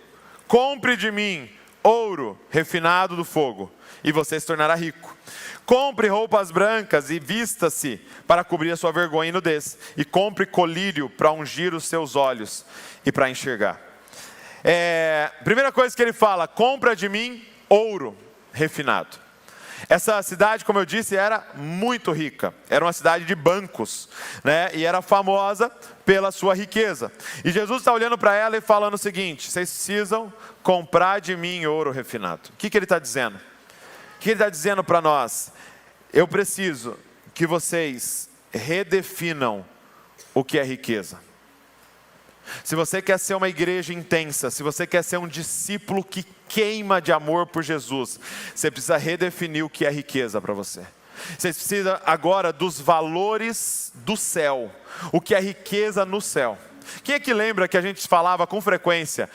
compre de mim ouro refinado do fogo, e você se tornará rico. Compre roupas brancas e vista-se para cobrir a sua vergonha e nudez. E compre colírio para ungir os seus olhos e para enxergar. Primeira coisa que ele fala: compra de mim ouro refinado. Essa cidade, como eu disse, era muito rica. Era uma cidade de bancos, né? E era famosa pela sua riqueza. E Jesus está olhando para ela e falando o seguinte: vocês precisam comprar de mim ouro refinado. O que ele está dizendo? O que ele está dizendo para nós? Eu preciso que vocês redefinam o que é riqueza. Se você quer ser uma igreja intensa, se você quer ser um discípulo que queima de amor por Jesus, você precisa redefinir o que é riqueza para você. Você precisa agora dos valores do céu, o que é riqueza no céu. Quem é que lembra que a gente falava com frequência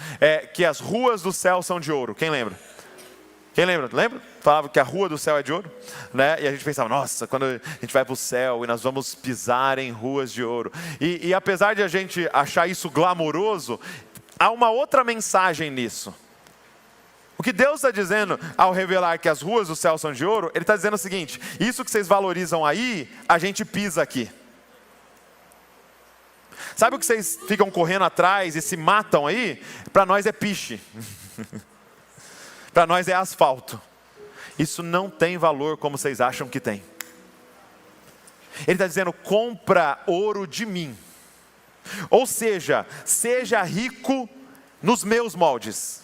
que as ruas do céu são de ouro? Quem lembra? Quem lembra? Lembra? Falava que a rua do céu é de ouro, né? E a gente pensava: nossa, quando a gente vai para o céu e nós vamos pisar em ruas de ouro. E apesar de a gente achar isso glamouroso, há uma outra mensagem nisso. O que Deus está dizendo ao revelar que as ruas do céu são de ouro, Ele está dizendo o seguinte: isso que vocês valorizam aí, a gente pisa aqui. Sabe o que vocês ficam correndo atrás e se matam aí? Para nós é piche. Para nós é asfalto. Isso não tem valor como vocês acham que tem. Ele está dizendo: compra ouro de mim. Ou seja, seja rico nos meus moldes.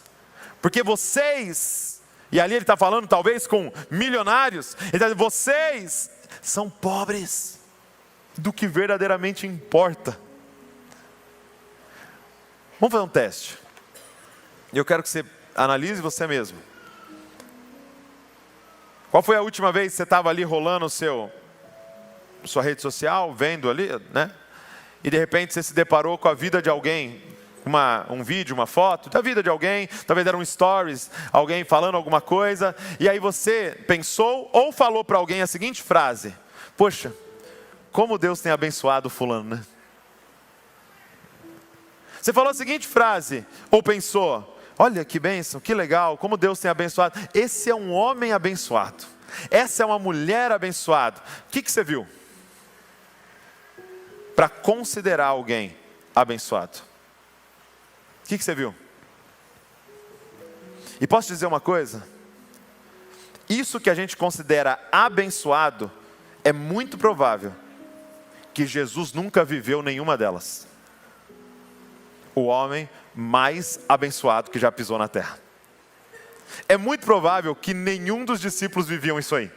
Porque vocês, e ali ele está falando talvez com milionários, ele está dizendo: vocês são pobres do que verdadeiramente importa. Vamos fazer um teste. Eu quero que você analise você mesmo. Qual foi a última vez que você estava ali rolando sua rede social, vendo ali, né? E de repente você se deparou com a vida de alguém, um vídeo, uma foto da vida de alguém, talvez era um stories, alguém falando alguma coisa, e aí você pensou ou falou para alguém a seguinte frase: poxa, como Deus tem abençoado fulano, né? Você falou a seguinte frase, ou pensou: olha que bênção, que legal, como Deus tem abençoado. Esse é um homem abençoado. Essa é uma mulher abençoada. O que você viu? Para considerar alguém abençoado. O que você viu? E posso dizer uma coisa? Isso que a gente considera abençoado, é muito provável que Jesus nunca viveu nenhuma delas. O homem mais abençoado que já pisou na terra. É muito provável que nenhum dos discípulos viviam isso aí.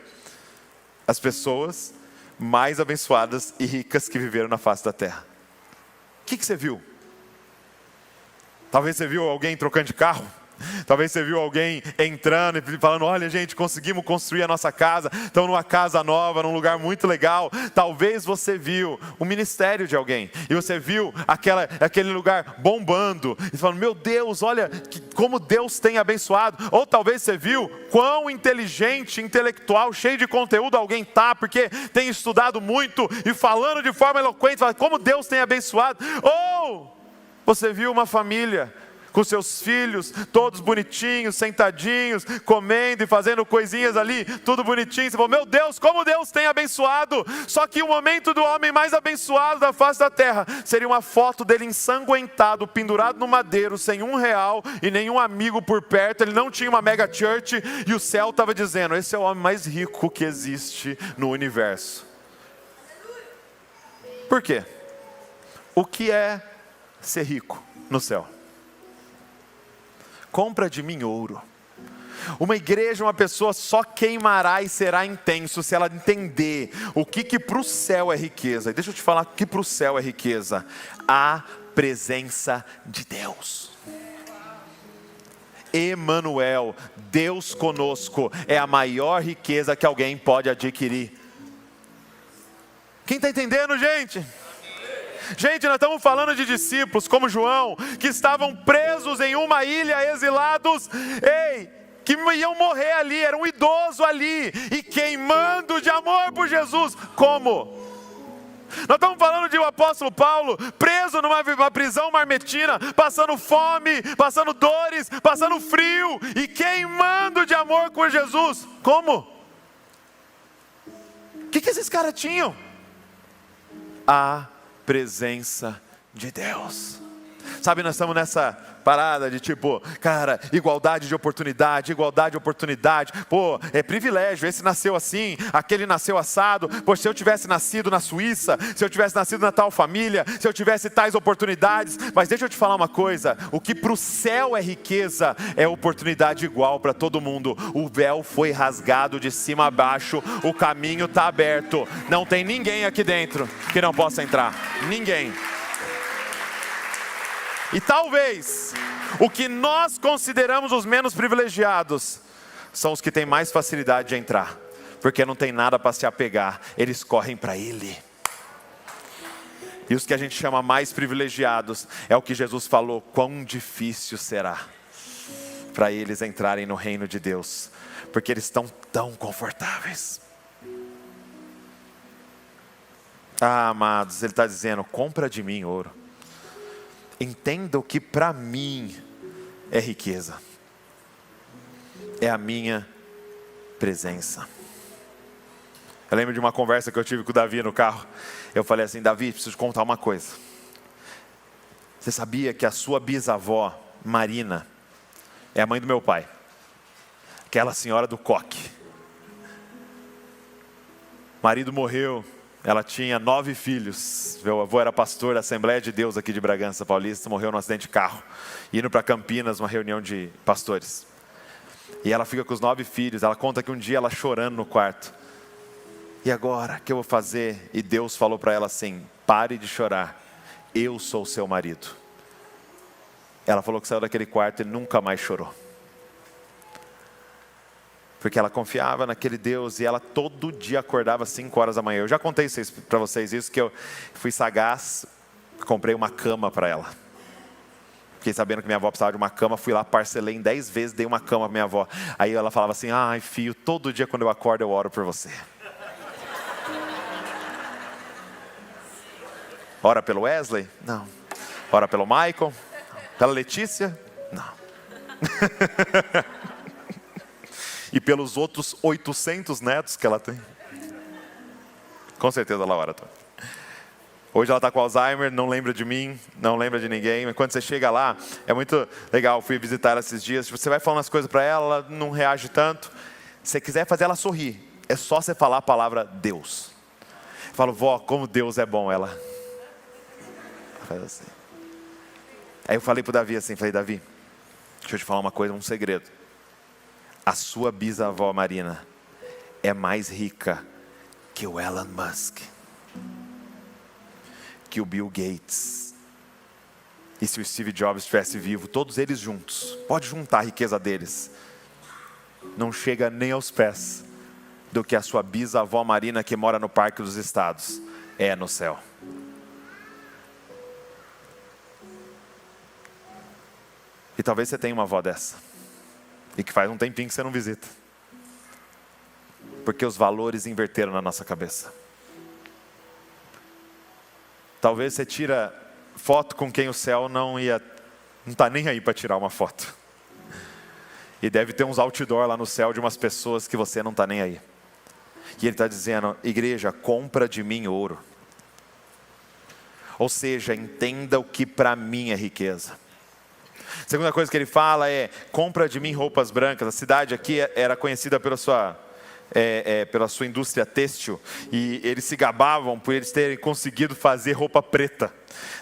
As pessoas mais abençoadas e ricas que viveram na face da terra. O que você viu? Talvez você viu alguém trocando de carro, Talvez você viu alguém entrando e falando, olha gente, conseguimos construir a nossa casa, estamos numa casa nova, num lugar muito legal. Talvez você viu o ministério de alguém, e você viu aquele lugar bombando, e falando, meu Deus, olha como Deus tem abençoado. Ou talvez você viu quão inteligente, intelectual, cheio de conteúdo alguém está, porque tem estudado muito e falando de forma eloquente, fala, como Deus tem abençoado. Ou você viu uma família com seus filhos, todos bonitinhos, sentadinhos, comendo e fazendo coisinhas ali, tudo bonitinho. Você falou, meu Deus, como Deus tem abençoado. Só que o momento do homem mais abençoado da face da terra seria uma foto dele ensanguentado, pendurado no madeiro, sem R$1 e nenhum amigo por perto. Ele não tinha uma mega church e o céu estava dizendo, esse é o homem mais rico que existe no universo. Por quê? O que é ser rico no céu? Compra de mim ouro. Uma igreja, uma pessoa só queimará e será intenso se ela entender o que para o céu é riqueza. E deixa eu te falar o que para o céu é riqueza. A presença de Deus. Emanuel, Deus conosco, é a maior riqueza que alguém pode adquirir. Quem está entendendo, gente? Gente, nós estamos falando de discípulos como João, que estavam presos em uma ilha, exilados, que iam morrer ali, era um idoso ali, e queimando de amor por Jesus. Como? Nós estamos falando de o apóstolo Paulo, preso numa prisão marmetina, passando fome, passando dores, passando frio, e queimando de amor por Jesus. Como? O que esses caras tinham? A presença de Deus. Sabe, nós estamos nessa parada de tipo, cara, igualdade de oportunidade, pô, é privilégio, esse nasceu assim, aquele nasceu assado, pô, se eu tivesse nascido na Suíça, se eu tivesse nascido na tal família, se eu tivesse tais oportunidades. Mas deixa eu te falar uma coisa, o que para o céu é riqueza, é oportunidade igual para todo mundo. O véu foi rasgado de cima a baixo, o caminho está aberto, não tem ninguém aqui dentro que não possa entrar, ninguém. E talvez, o que nós consideramos os menos privilegiados, são os que têm mais facilidade de entrar, porque não tem nada para se apegar, eles correm para Ele. E os que a gente chama mais privilegiados, é o que Jesus falou, quão difícil será para eles entrarem no reino de Deus, porque eles estão tão confortáveis. Ah, amados, Ele está dizendo, compra de mim ouro. Entenda o que para mim é riqueza. É a minha presença. Eu lembro de uma conversa que eu tive com o Davi no carro. Eu falei assim, Davi, preciso te contar uma coisa. Você sabia que a sua bisavó, Marina, é a mãe do meu pai? Aquela senhora do coque. O marido morreu. Ela tinha 9 filhos. Meu avô era pastor da Assembleia de Deus aqui de Bragança Paulista. Morreu num acidente de carro, indo para Campinas, uma reunião de pastores. E ela fica com os 9 filhos. Ela conta que um dia ela chorando no quarto. E agora, o que eu vou fazer? E Deus falou para ela assim, pare de chorar, eu sou seu marido. Ela falou que saiu daquele quarto e nunca mais chorou. Porque ela confiava naquele Deus e ela todo dia acordava às 5 horas da manhã. Eu já contei para vocês isso, que eu fui sagaz, comprei uma cama para ela. Fiquei sabendo que minha avó precisava de uma cama, fui lá, parcelei em 10 vezes, dei uma cama para minha avó. Aí ela falava assim, ai filho, todo dia quando eu acordo eu oro por você. Ora pelo Wesley? Não. Ora pelo Michael? Pela Letícia? Não. E pelos outros 800 netos que ela tem. Com certeza ela ora. Hoje ela está com Alzheimer, não lembra de mim, não lembra de ninguém. Mas quando você chega lá, é muito legal. Fui visitar ela esses dias. Você vai falando as coisas para ela, ela não reage tanto. Se você quiser fazer ela sorrir, é só você falar a palavra Deus. Eu falo, vó, como Deus é bom. Ela faz assim. Aí eu falei para o Davi assim, Davi, deixa eu te falar uma coisa, um segredo. A sua bisavó Marina é mais rica que o Elon Musk, que o Bill Gates, E se o Steve Jobs estivesse vivo, todos eles juntos, pode juntar a riqueza deles, não chega nem aos pés do que a sua bisavó Marina, que mora no Parque dos Estados, é no céu. E talvez você tenha uma avó dessa, e que faz um tempinho que você não visita, porque os valores inverteram na nossa cabeça. Talvez você tira foto com quem o céu não está nem aí para tirar uma foto. E deve ter uns outdoor lá no céu de umas pessoas que você não está nem aí. E ele está dizendo: igreja, compra de mim ouro. Ou seja, entenda o que para mim é riqueza. Segunda coisa que ele fala é: compra de mim roupas brancas. A cidade aqui era conhecida pela sua indústria têxtil, e eles se gabavam por eles terem conseguido fazer roupa preta,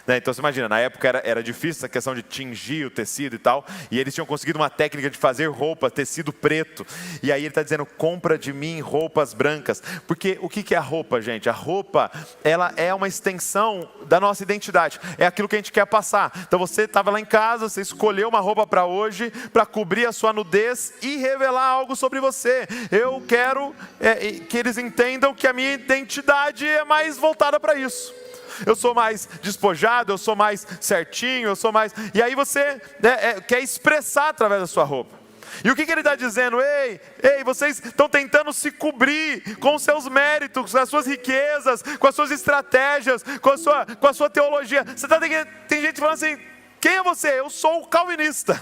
né? Então você imagina, na época era difícil essa questão de tingir o tecido e tal, e eles tinham conseguido uma técnica de fazer roupa, tecido preto. E aí ele está dizendo: compra de mim roupas brancas. Porque o que é a roupa, gente? A roupa, ela é uma extensão da nossa identidade, é aquilo que a gente quer passar. Então você estava lá em casa, você escolheu uma roupa para hoje, para cobrir a sua nudez e revelar algo sobre você. Eu quero que eles entendam que a minha identidade é mais voltada para isso. Eu sou mais despojado, eu sou mais certinho, eu sou mais... E aí você quer expressar através da sua roupa. E o que ele está dizendo? Ei, vocês estão tentando se cobrir com os seus méritos, com as suas riquezas, com as suas estratégias, com a sua teologia. Tem gente falando assim: quem é você? Eu sou o calvinista.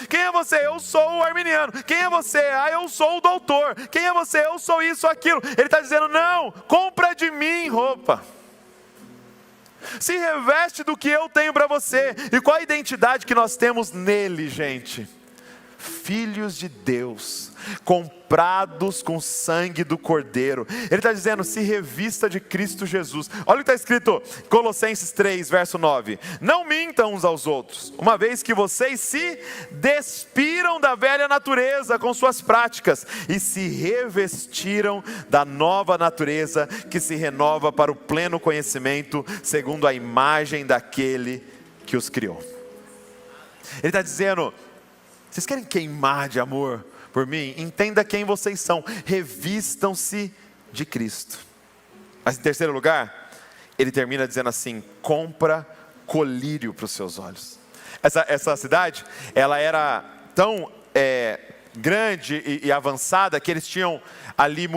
Quem é você? Eu sou o arminiano. Quem é você? Eu sou o doutor. Quem é você? Eu sou isso, aquilo. Ele está dizendo: não, compra de mim roupa. Se reveste do que eu tenho para você. E qual a identidade que nós temos nele, gente? Filhos de Deus, comprados com o sangue do Cordeiro. Ele está dizendo: se revista de Cristo Jesus. Olha o que está escrito, Colossenses 3, verso 9. Não mintam uns aos outros, uma vez que vocês se despiram da velha natureza com suas práticas, e se revestiram da nova natureza, que se renova para o pleno conhecimento, segundo a imagem daquele que os criou. Ele está dizendo: vocês querem queimar de amor por mim? Entenda quem vocês são. Revistam-se de Cristo. Mas em terceiro lugar, ele termina dizendo assim: compra colírio para os seus olhos. Essa cidade, ela era tão grande e avançada que eles tinham ali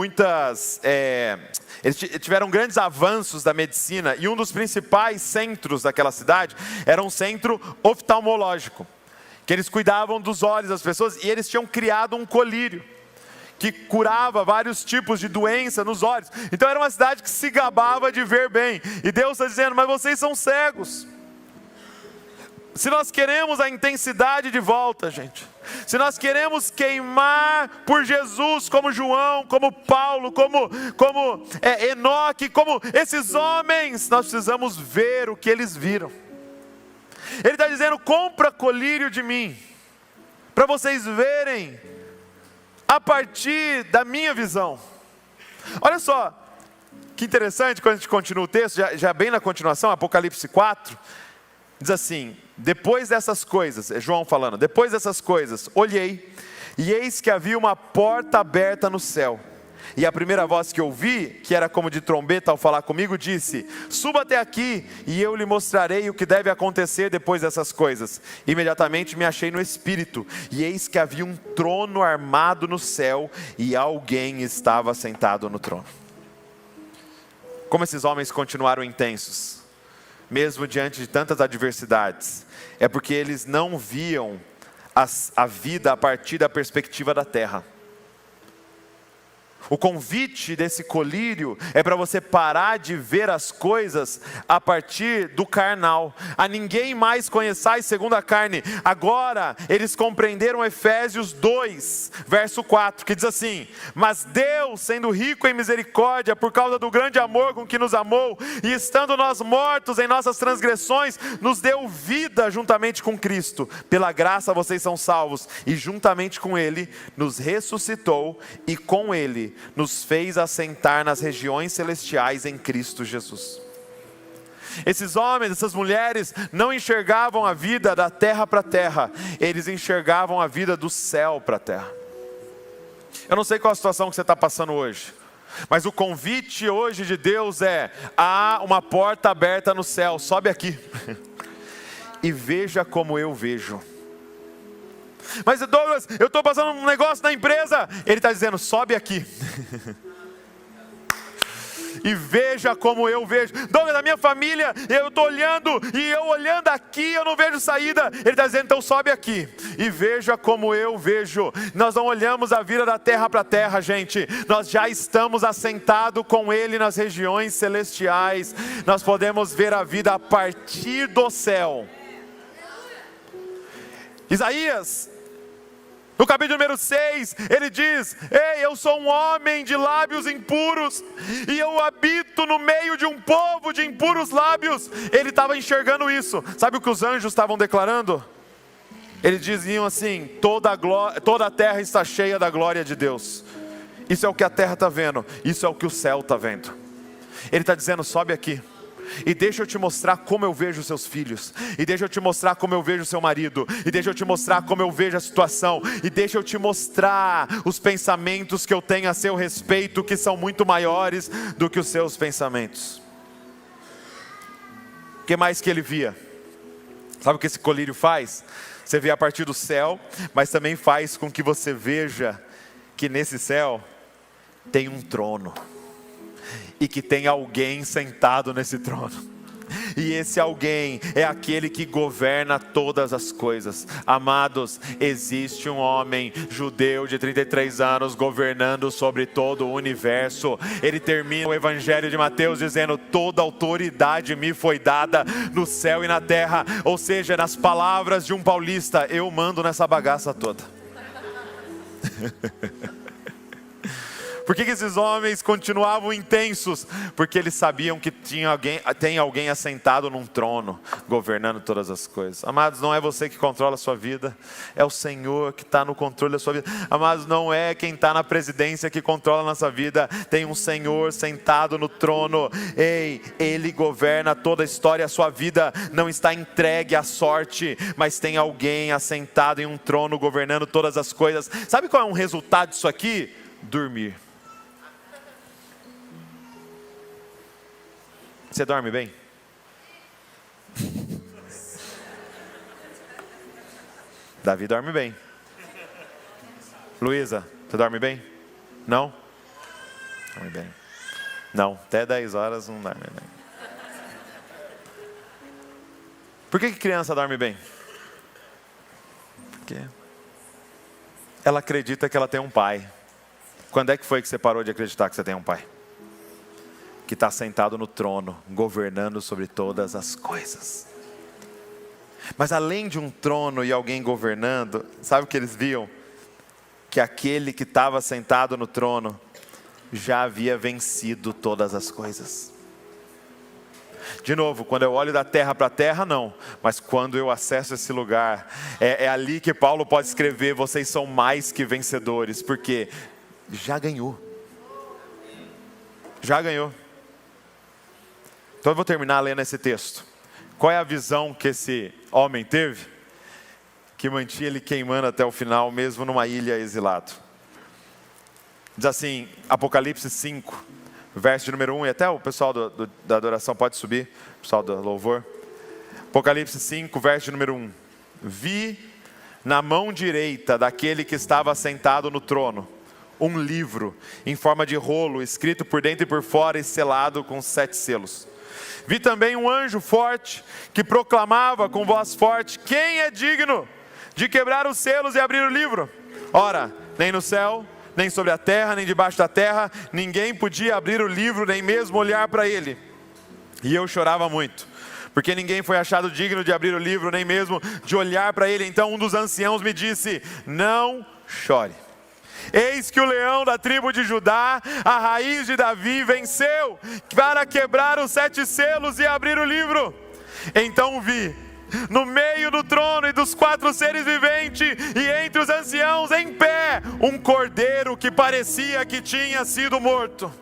eles tiveram grandes avanços da medicina. E um dos principais centros daquela cidade era um centro oftalmológico, que eles cuidavam dos olhos das pessoas, e eles tinham criado um colírio que curava vários tipos de doença nos olhos. Então era uma cidade que se gabava de ver bem. E Deus está dizendo: mas vocês são cegos. Se nós queremos a intensidade de volta, gente, se nós queremos queimar por Jesus, como João, como Paulo, como Enoque, como esses homens, nós precisamos ver o que eles viram. Ele está dizendo: compra colírio de mim, para vocês verem a partir da minha visão. Olha só, que interessante, quando a gente continua o texto, já bem na continuação, Apocalipse 4, diz assim: depois dessas coisas, é João falando, depois dessas coisas, olhei, e eis que havia uma porta aberta no céu. E a primeira voz que ouvi, que era como de trombeta ao falar comigo, disse: suba até aqui, e eu lhe mostrarei o que deve acontecer depois dessas coisas. Imediatamente me achei no Espírito, e eis que havia um trono armado no céu, e alguém estava sentado no trono. Como esses homens continuaram intensos, mesmo diante de tantas adversidades? É porque eles não viam a vida a partir da perspectiva da terra. O convite desse colírio é para você parar de ver as coisas a partir do carnal. A ninguém mais conheçais segundo a carne. Agora eles compreenderam Efésios 2, verso 4, que diz assim: mas Deus, sendo rico em misericórdia, por causa do grande amor com que nos amou, e estando nós mortos em nossas transgressões, nos deu vida juntamente com Cristo. Pela graça vocês são salvos, e juntamente com Ele nos ressuscitou, e com Ele nos fez assentar nas regiões celestiais em Cristo Jesus. Esses homens, essas mulheres não enxergavam a vida da terra para a terra, eles enxergavam a vida do céu para a terra. Eu não sei qual a situação que você está passando hoje, mas o convite hoje de Deus é: há uma porta aberta no céu, sobe aqui e veja como eu vejo. Mas Douglas, eu estou passando um negócio na empresa. Ele está dizendo: sobe aqui e veja como eu vejo. Douglas, na minha família, eu estou olhando, e eu olhando aqui, eu não vejo saída. Ele está dizendo: então sobe aqui e veja como eu vejo. Nós não olhamos a vida da terra para a terra, gente. Nós já estamos assentados com Ele nas regiões celestiais. Nós podemos ver a vida a partir do céu. Isaías, no capítulo número 6, ele diz: ei, eu sou um homem de lábios impuros, e eu habito no meio de um povo de impuros lábios. Ele estava enxergando isso. Sabe o que os anjos estavam declarando? Eles diziam assim: toda a terra está cheia da glória de Deus. Isso é o que a terra está vendo, isso é o que o céu está vendo. Ele está dizendo: sobe aqui e deixa eu te mostrar como eu vejo os seus filhos, e deixa eu te mostrar como eu vejo o seu marido, e deixa eu te mostrar como eu vejo a situação, e deixa eu te mostrar os pensamentos que eu tenho a seu respeito, que são muito maiores do que os seus pensamentos. O que mais que ele via? Sabe o que esse colírio faz? Você vê a partir do céu, mas também faz com que você veja que nesse céu tem um trono, e que tem alguém sentado nesse trono. E esse alguém é aquele que governa todas as coisas. Amados, existe um homem judeu de 33 anos governando sobre todo o universo. Ele termina o evangelho de Mateus dizendo: toda autoridade me foi dada no céu e na terra. Ou seja, nas palavras de um paulista, eu mando nessa bagaça toda. Por que esses homens continuavam intensos? Porque eles sabiam que tem alguém assentado num trono, governando todas as coisas. Amados, não é você que controla a sua vida, é o Senhor que está no controle da sua vida. Amados, não é quem está na presidência que controla a nossa vida, tem um Senhor sentado no trono. Ei, Ele governa toda a história. A sua vida não está entregue à sorte, mas tem alguém assentado em um trono, governando todas as coisas. Sabe qual é um resultado disso aqui? Dormir. Você dorme bem? Davi dorme bem. Luísa, você dorme bem? Não? Dorme bem. Não, até 10 horas não dorme bem. Por que criança dorme bem? Porque ela acredita que ela tem um pai. Quando é que foi que você parou de acreditar que você tem um pai? Que está sentado no trono, governando sobre todas as coisas. Mas além de um trono e alguém governando, sabe o que eles viam? Que aquele que estava sentado no trono já havia vencido todas as coisas. De novo, quando eu olho da terra para a terra, não. Mas quando eu acesso esse lugar, é ali que Paulo pode escrever: vocês são mais que vencedores, porque já ganhou. Já ganhou. Então eu vou terminar lendo esse texto. Qual é a visão que esse homem teve? Que mantinha ele queimando até o final, mesmo numa ilha exilado. Diz assim, Apocalipse 5, verso de número 1, e até o pessoal da adoração pode subir, o pessoal do louvor. Apocalipse 5, verso de número 1. Vi na mão direita daquele que estava sentado no trono um livro em forma de rolo, escrito por dentro e por fora e selado com 7 selos. Vi também um anjo forte que proclamava com voz forte: quem é digno de quebrar os selos e abrir o livro? Ora, nem no céu, nem sobre a terra, nem debaixo da terra, ninguém podia abrir o livro, nem mesmo olhar para ele. E eu chorava muito, porque ninguém foi achado digno de abrir o livro, nem mesmo de olhar para ele. Então um dos anciãos me disse: não chore. Eis que o leão da tribo de Judá, a raiz de Davi, venceu para quebrar os 7 selos e abrir o livro. Então vi, no meio do trono e dos 4 seres viventes, e entre os anciãos em pé, um cordeiro que parecia que tinha sido morto.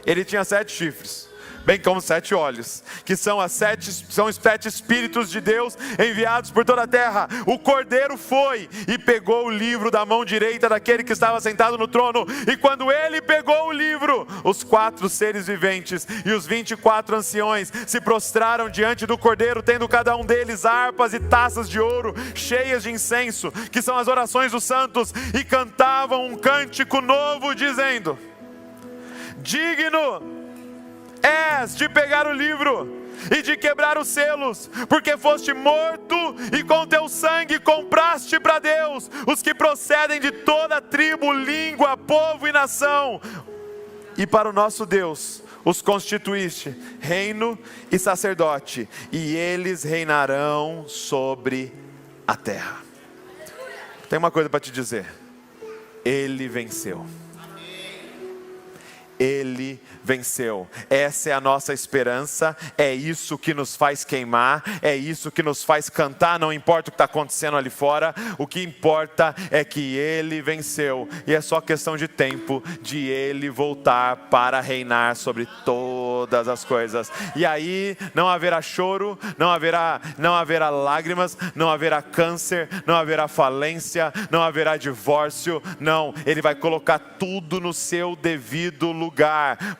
Ele tinha 7 chifres, bem como 7 olhos, que são os 7 Espíritos de Deus enviados por toda a terra. O Cordeiro foi e pegou o livro da mão direita daquele que estava sentado no trono, e quando ele pegou o livro, os 4 seres viventes e os 24 anciões se prostraram diante do Cordeiro, tendo cada um deles harpas e taças de ouro cheias de incenso, que são as orações dos santos, e cantavam um cântico novo, dizendo: digno és de pegar o livro e de quebrar os selos, porque foste morto e com teu sangue compraste para Deus os que procedem de toda tribo, língua, povo e nação, e para o nosso Deus os constituíste reino e sacerdote, e eles reinarão sobre a terra. Tem uma coisa para te dizer: ele venceu. Ele venceu. Essa é a nossa esperança, é isso que nos faz queimar, é isso que nos faz cantar, não importa o que está acontecendo ali fora, o que importa é que ele venceu, e é só questão de tempo de ele voltar para reinar sobre todas as coisas, e aí não haverá choro, não haverá lágrimas, não haverá câncer, não haverá falência, não haverá divórcio, não, ele vai colocar tudo no seu devido lugar,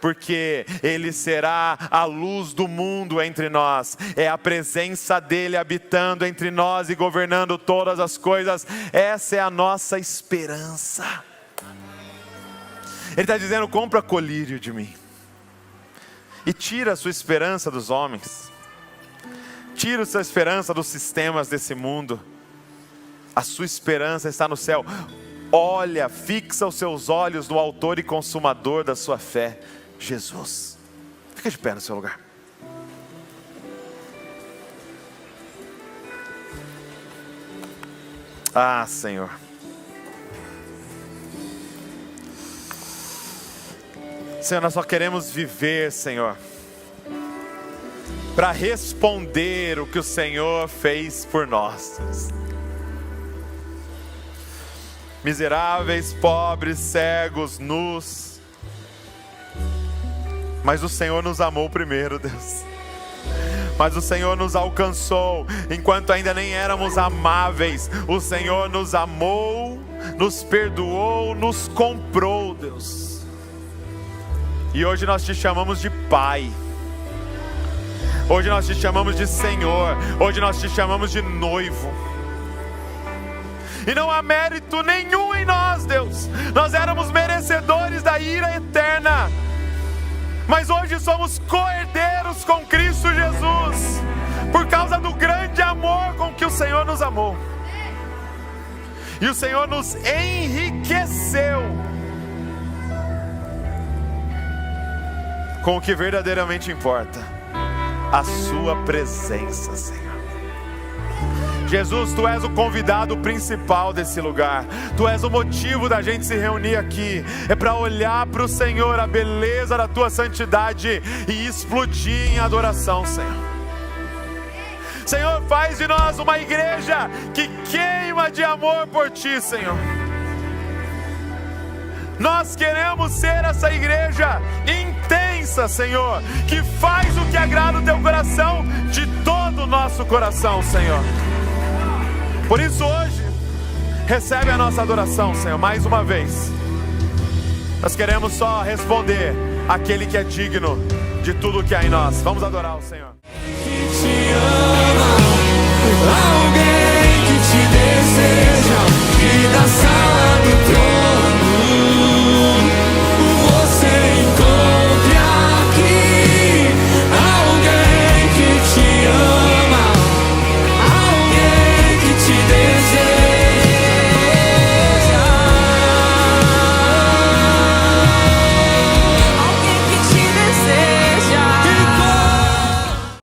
porque ele será a luz do mundo entre nós, é a presença dele habitando entre nós e governando todas as coisas. Essa é a nossa esperança. Ele está dizendo: compra colírio de mim e tira a sua esperança dos homens, tira a sua esperança dos sistemas desse mundo, a sua esperança está no céu. Olha, fixa os seus olhos no autor e consumador da sua fé, Jesus. Fica de pé no seu lugar. Ah, Senhor. Senhor, nós só queremos viver, Senhor, para responder o que o Senhor fez por nós. Miseráveis, pobres, cegos, nus, mas o Senhor nos amou primeiro, Deus. Mas o Senhor nos alcançou enquanto ainda nem éramos amáveis. O Senhor nos amou, nos perdoou, nos comprou, Deus. E hoje nós te chamamos de Pai. Hoje nós te chamamos de Senhor. Hoje nós te chamamos de noivo. E não há mérito nenhum em nós, Deus. Nós éramos merecedores da ira eterna, mas hoje somos co-herdeiros com Cristo Jesus, por causa do grande amor com que o Senhor nos amou. E o Senhor nos enriqueceu com o que verdadeiramente importa: a sua presença, Senhor. Jesus, Tu és o convidado principal desse lugar. Tu és o motivo da gente se reunir aqui. É para olhar para o Senhor, a beleza da Tua santidade, e explodir em adoração, Senhor. Senhor, faz de nós uma igreja que queima de amor por Ti, Senhor. Nós queremos ser essa igreja intensa, Senhor, que faz o que agrada o Teu coração de todo o nosso coração, Senhor. Por isso hoje, recebe a nossa adoração, Senhor, mais uma vez. Nós queremos só responder àquele que é digno de tudo que há em nós. Vamos adorar o Senhor. Que te ama, alguém que te deseja, e da sala do trono